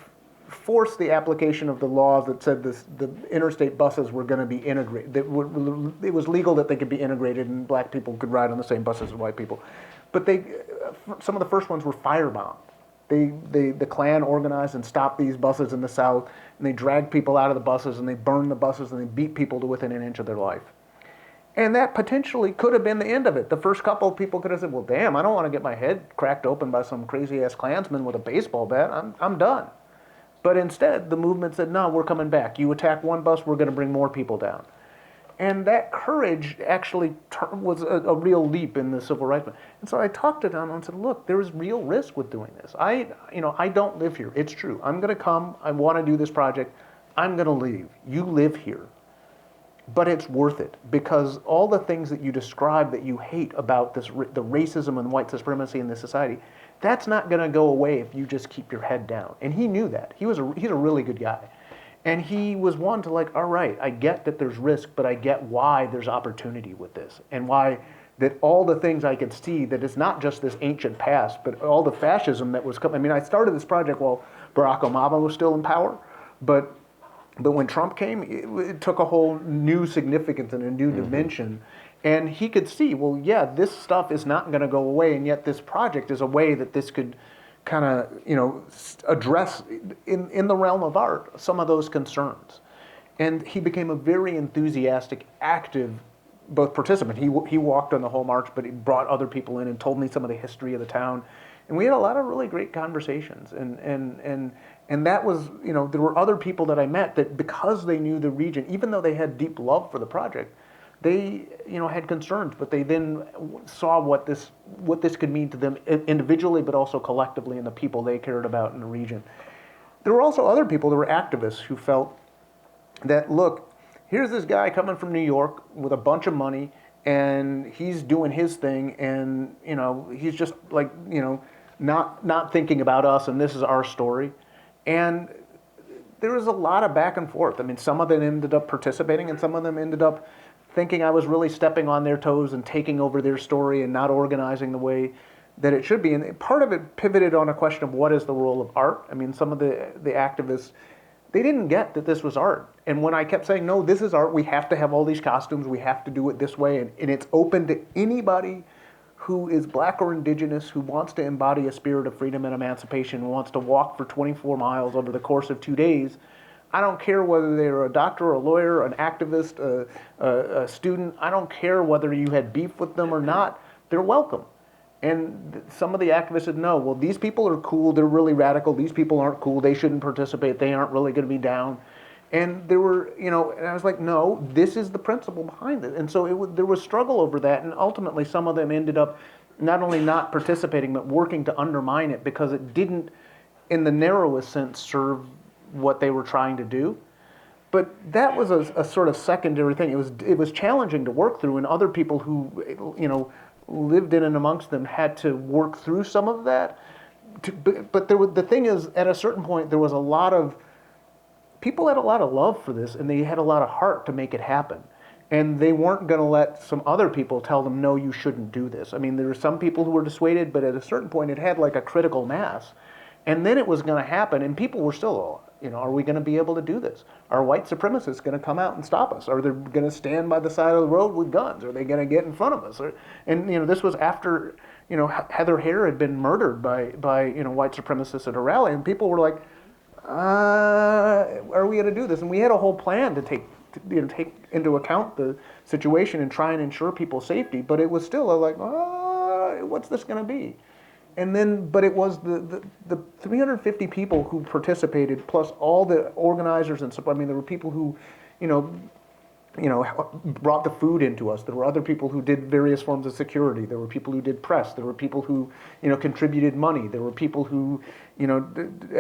force the application of the laws that said the interstate buses were going to be integrated. It was legal that they could be integrated and black people could ride on the same buses as white people. But some of the first ones were firebombed. The Klan organized and stopped these buses in the South, and they dragged people out of the buses, and they burned the buses, and they beat people to within an inch of their life. And that potentially could have been the end of it. The first couple of people could have said, well, damn, I don't want to get my head cracked open by some crazy-ass Klansman with a baseball bat. I'm done. But instead, the movement said, no, we're coming back. You attack one bus, we're going to bring more people down. And that courage actually was a real leap in the civil rights movement. And so I talked to them and said, look, there is real risk with doing this. I don't live here. It's true. I'm going to come. I want to do this project. I'm going to leave. You live here. But it's worth it, because all the things that you describe that you hate about the racism and white supremacy in this society, that's not going to go away if you just keep your head down. And he knew that. He's a really good guy. And he was one to like, all right, I get that there's risk, but I get why there's opportunity with this, and why that all the things I could see, that it's not just this ancient past, but all the fascism that was coming. I mean, I started this project while Barack Obama was still in power, but when Trump came, it took a whole new significance and a new dimension. And he could see, well, yeah, this stuff is not going to go away, and yet this project is a way that this could kind of, address in the realm of art some of those concerns. And he became a very enthusiastic, active, both participant. He walked on the whole march, but he brought other people in and told me some of the history of the town. And we had a lot of really great conversations. And that was, there were other people that I met that, because they knew the region, even though they had deep love for the project, they, had concerns, but they then saw what this could mean to them individually, but also collectively, and the people they cared about in the region. There were also other people, there were activists who felt that, look, here's this guy coming from New York with a bunch of money, and he's doing his thing, and, he's just like, not thinking about us, and this is our story. And there was a lot of back and forth. I mean, some of them ended up participating, and some of them ended up thinking I was really stepping on their toes and taking over their story and not organizing the way that it should be. And part of it pivoted on a question of what is the role of art. I mean, some of the activists, they didn't get that this was art. And when I kept saying, no, this is art, we have to have all these costumes, we have to do it this way, and it's open to anybody who is black or indigenous, who wants to embody a spirit of freedom and emancipation, who wants to walk for 24 miles over the course of 2 days. I don't care whether they're a doctor, a lawyer, an activist, a student. I don't care whether you had beef with them or not. They're welcome. And some of the activists said, no, well, these people are cool. They're really radical. These people aren't cool. They shouldn't participate. They aren't really going to be down. And there were, and I was like, no, this is the principle behind it. And so there was struggle over that. And ultimately, some of them ended up not only not participating, but working to undermine it, because it didn't, in the narrowest sense, serve what they were trying to do. But that was a sort of secondary thing. It was challenging to work through, and other people who, lived in and amongst them had to work through some of that. But the thing is, at a certain point, there was a lot of, people had a lot of love for this, and they had a lot of heart to make it happen. And they weren't going to let some other people tell them, no, you shouldn't do this. I mean, there were some people who were dissuaded, but at a certain point, it had like a critical mass. And then it was going to happen, and people were still, are we going to be able to do this? Are white supremacists going to come out and stop us? Are they going to stand by the side of the road with guns? Are they going to get in front of us? And this was after, Heather Heyer had been murdered by white supremacists at a rally, and people were like, are we going to do this? And we had a whole plan to take into account the situation and try and ensure people's safety, but it was still like, what's this going to be? And then, but it was the 350 people who participated, plus all the organizers and stuff. I mean, there were people who, brought the food into us. There were other people who did various forms of security. There were people who did press. There were people who, contributed money. There were people who,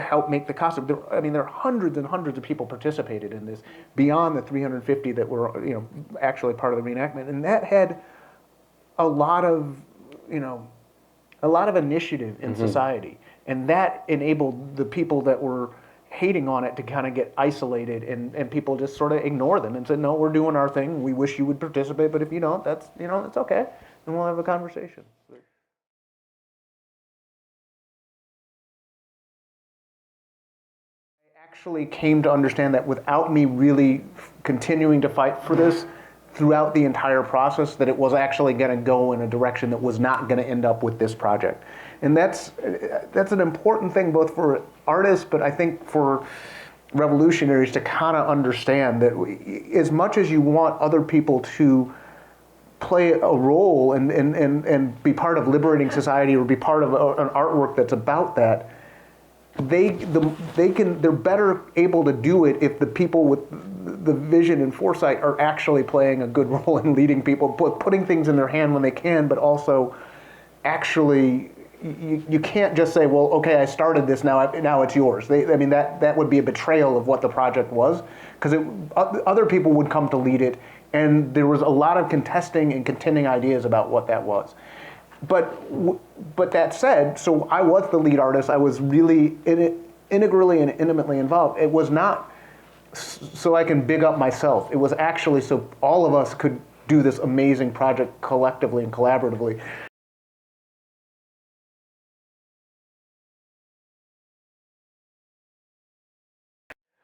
helped make the costume. There are hundreds and hundreds of people participated in this beyond the 350 that were, actually part of the reenactment. And that had a lot of initiative in society. And that enabled the people that were hating on it to kind of get isolated, and people just sort of ignore them and said, no, we're doing our thing. We wish you would participate, but if you don't, that's okay. And we'll have a conversation. I actually came to understand that without me really continuing to fight for this throughout the entire process, that it was actually going to go in a direction that was not going to end up with this project. And that's an important thing both for artists, but I think for revolutionaries to kind of understand that as much as you want other people to play a role and be part of liberating society or be part of an artwork that's about that, they're better able to do it if the people with the vision and foresight are actually playing a good role in leading people, putting things in their hand when they can, but also actually. You can't just say, well, okay, I started this, now it's yours. That would be a betrayal of what the project was, because other people would come to lead it, and there was a lot of contesting and contending ideas about what that was. But that said, so I was the lead artist. I was really integrally and intimately involved. It was not so I can big up myself. It was actually so all of us could do this amazing project collectively and collaboratively.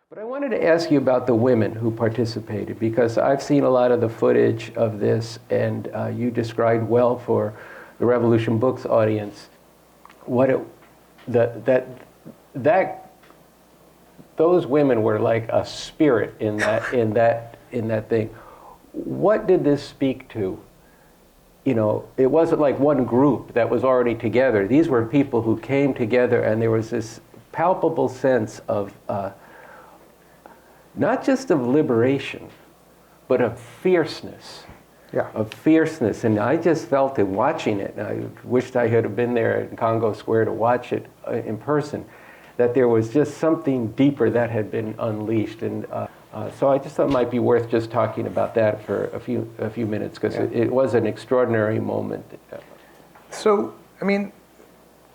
But I wanted to ask you about the women who participated, because I've seen a lot of the footage of this, and you described well for the Revolution Books audience those women were like a spirit in that thing. What did this speak to? It wasn't like one group that was already together. These were people who came together, and there was this palpable sense of not just of liberation, but of fierceness. Yeah. Of fierceness. And I just felt it watching it, and I wished I had been there in Congo Square to watch it in person, that there was just something deeper that had been unleashed. And so I just thought it might be worth just talking about that for a few minutes, because it was an extraordinary moment. So,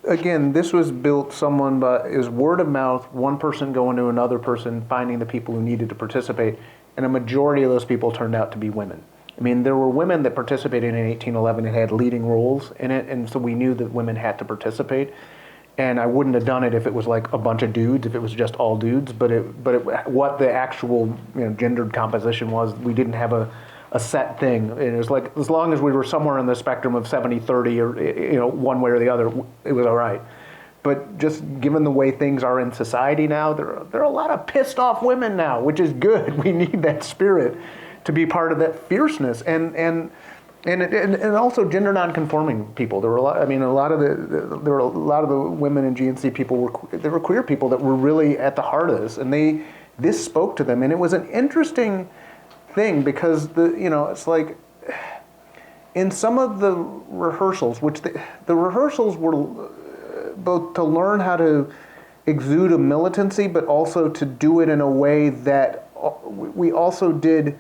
again, this was built it was word of mouth, one person going to another person, finding the people who needed to participate, and a majority of those people turned out to be women. There were women that participated in 1811 and had leading roles in it, and so we knew that women had to participate. And I wouldn't have done it if it was like a bunch of dudes, if it was just all dudes, but what the actual gendered composition was, we didn't have a set thing. It was like, as long as we were somewhere in the spectrum of 70-30 or one way or the other, it was all right. But just given the way things are in society now, there are a lot of pissed off women now, which is good. We need that spirit to be part of that fierceness, and also gender non-conforming people. There were a lot of the women and GNC people were queer people that were really at the heart of this, and this spoke to them, and it was an interesting thing because it's like in some of the rehearsals, which the rehearsals were both to learn how to exude a militancy, but also to do it in a way that we also did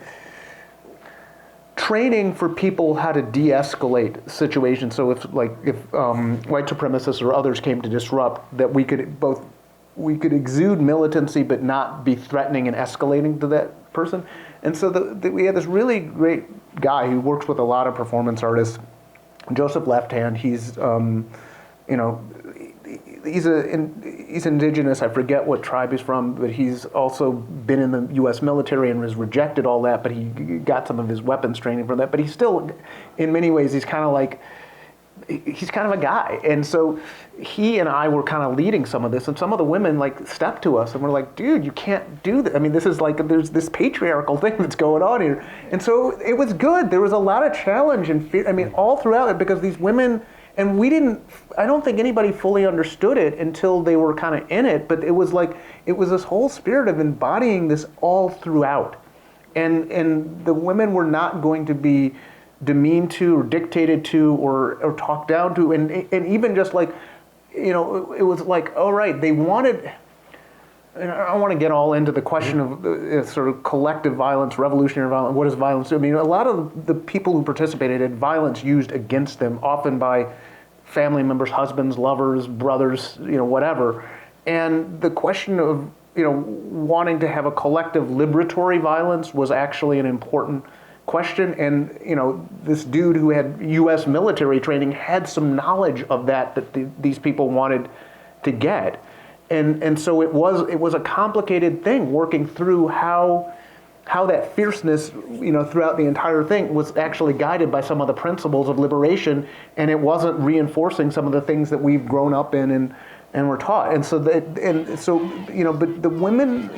training for people how to de-escalate situations. So if white supremacists or others came to disrupt, that we could exude militancy but not be threatening and escalating to that person. And so we had this really great guy who works with a lot of performance artists, Joseph Left Hand. He's he's indigenous. I forget what tribe he's from, but he's also been in the U.S. military and has rejected all that, but he got some of his weapons training from that. But he's still, in many ways, he's kind of a guy. And so he and I were kind of leading some of this, and some of the women stepped to us and were like, dude, you can't do that. This is there's this patriarchal thing that's going on here. And so it was good. There was a lot of challenge and fear, all throughout it, because these women And I don't think anybody fully understood it until they were kind of in it, but it was this whole spirit of embodying this all throughout. And the women were not going to be demeaned to or dictated to or talked down to. And even just like, it was like, all right, they wanted, and I don't want to get all into the question of sort of collective violence, revolutionary violence. What is violence? I mean, a lot of the people who participated had violence used against them, often by family members, husbands, lovers, brothers, whatever. And the question of, wanting to have a collective liberatory violence was actually an important question. And, this dude who had U.S. military training had some knowledge of that these people wanted to get. And so it was a complicated thing, working through how that fierceness, throughout the entire thing was actually guided by some of the principles of liberation, and it wasn't reinforcing some of the things that we've grown up in and were taught. And so but the women,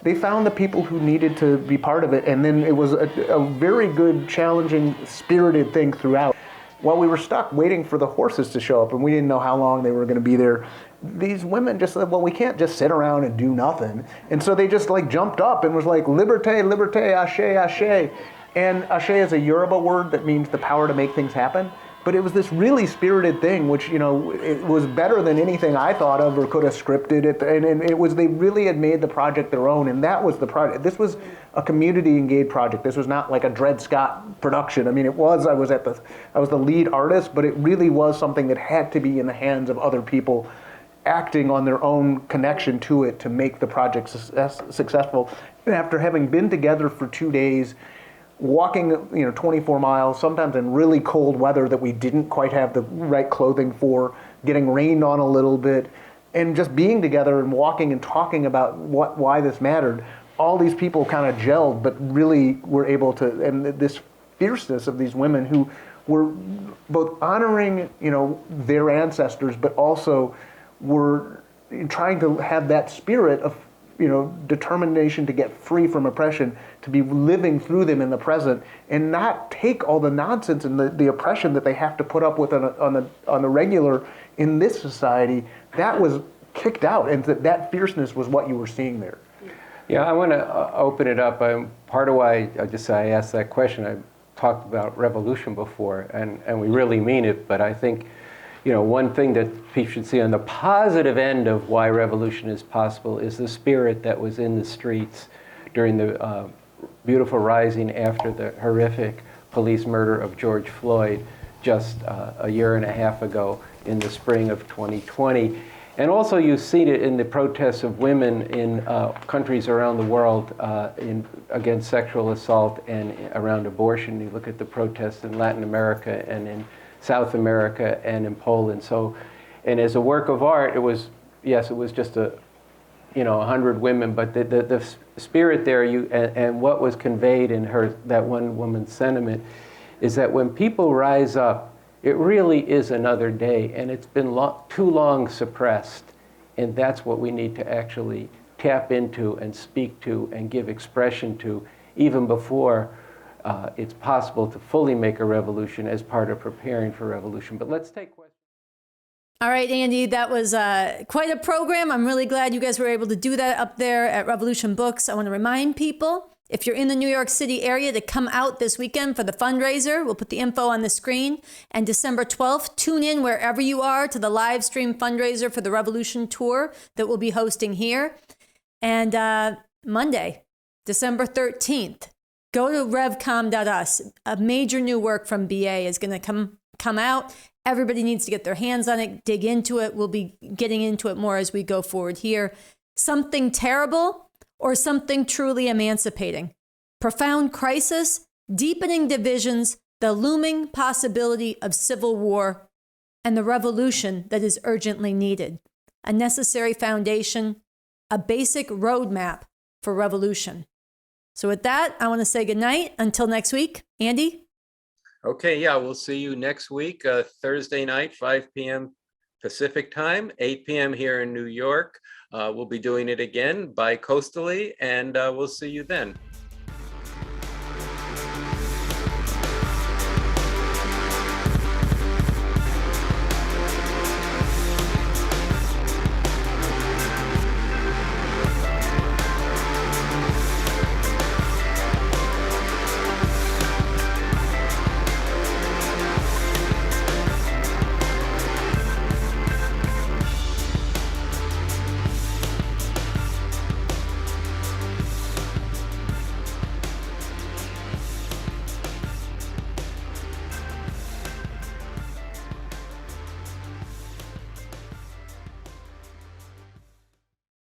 they found the people who needed to be part of it, and then it was a very good, challenging, spirited thing throughout. While we were stuck waiting for the horses to show up, and we didn't know how long they were going to be there, these women just said, well, we can't just sit around and do nothing. And so they just jumped up and was like, liberté, liberté, ashe, ashe. And ashe is a Yoruba word that means the power to make things happen. But it was this really spirited thing, which, it was better than anything I thought of or could have scripted it. And it was, they really had made the project their own. And that was the project. This was a community engaged project. This was not like a Dred Scott production. I mean, I was the lead artist, but it really was something that had to be in the hands of other people, acting on their own connection to it to make the project successful. And after having been together for 2 days, walking 24 miles, sometimes in really cold weather that we didn't quite have the right clothing for, getting rained on a little bit, and just being together and walking and talking about why this mattered, all these people kind of gelled, but really were able to, and this fierceness of these women who were both honoring their ancestors, but also were trying to have that spirit of determination to get free from oppression, to be living through them in the present, and not take all the nonsense and the oppression that they have to put up with on the regular in this society. That was kicked out, and that fierceness was what you were seeing there. Yeah, I want to open it up. Part of why I asked that question, I talked about revolution before, and we really mean it, but I think one thing that people should see on the positive end of why revolution is possible is the spirit that was in the streets during the beautiful rising after the horrific police murder of George Floyd just a year and a half ago in the spring of 2020. And also you've seen it in the protests of women in countries around the world against sexual assault and around abortion. You look at the protests in Latin America and in South America and in Poland. So, and as a work of art, it was just 100 women, but the spirit there, and what was conveyed in that one woman's sentiment, is that when people rise up, it really is another day, and it's been too long suppressed, and that's what we need to actually tap into and speak to and give expression to, even before it's possible to fully make a revolution as part of preparing for revolution. But let's take questions. All right, Andy, that was quite a program. I'm really glad you guys were able to do that up there at Revolution Books. I want to remind people, if you're in the New York City area, to come out this weekend for the fundraiser. We'll put the info on the screen. And December 12th, tune in wherever you are to the live stream fundraiser for the Revolution Tour that we'll be hosting here. And Monday, December 13th, go to revcom.us. A major new work from BA is going to come out. Everybody needs to get their hands on it, dig into it. We'll be getting into it more as we go forward here. Something terrible or something truly emancipating. Profound crisis, deepening divisions, the looming possibility of civil war, and the revolution that is urgently needed. A necessary foundation, a basic roadmap for revolution. So with that, I want to say goodnight. Until next week. Andy? Okay, yeah, we'll see you next week, Thursday night, 5 p.m. Pacific time, 8 p.m. here in New York. We'll be doing it again bi-coastally, and we'll see you then.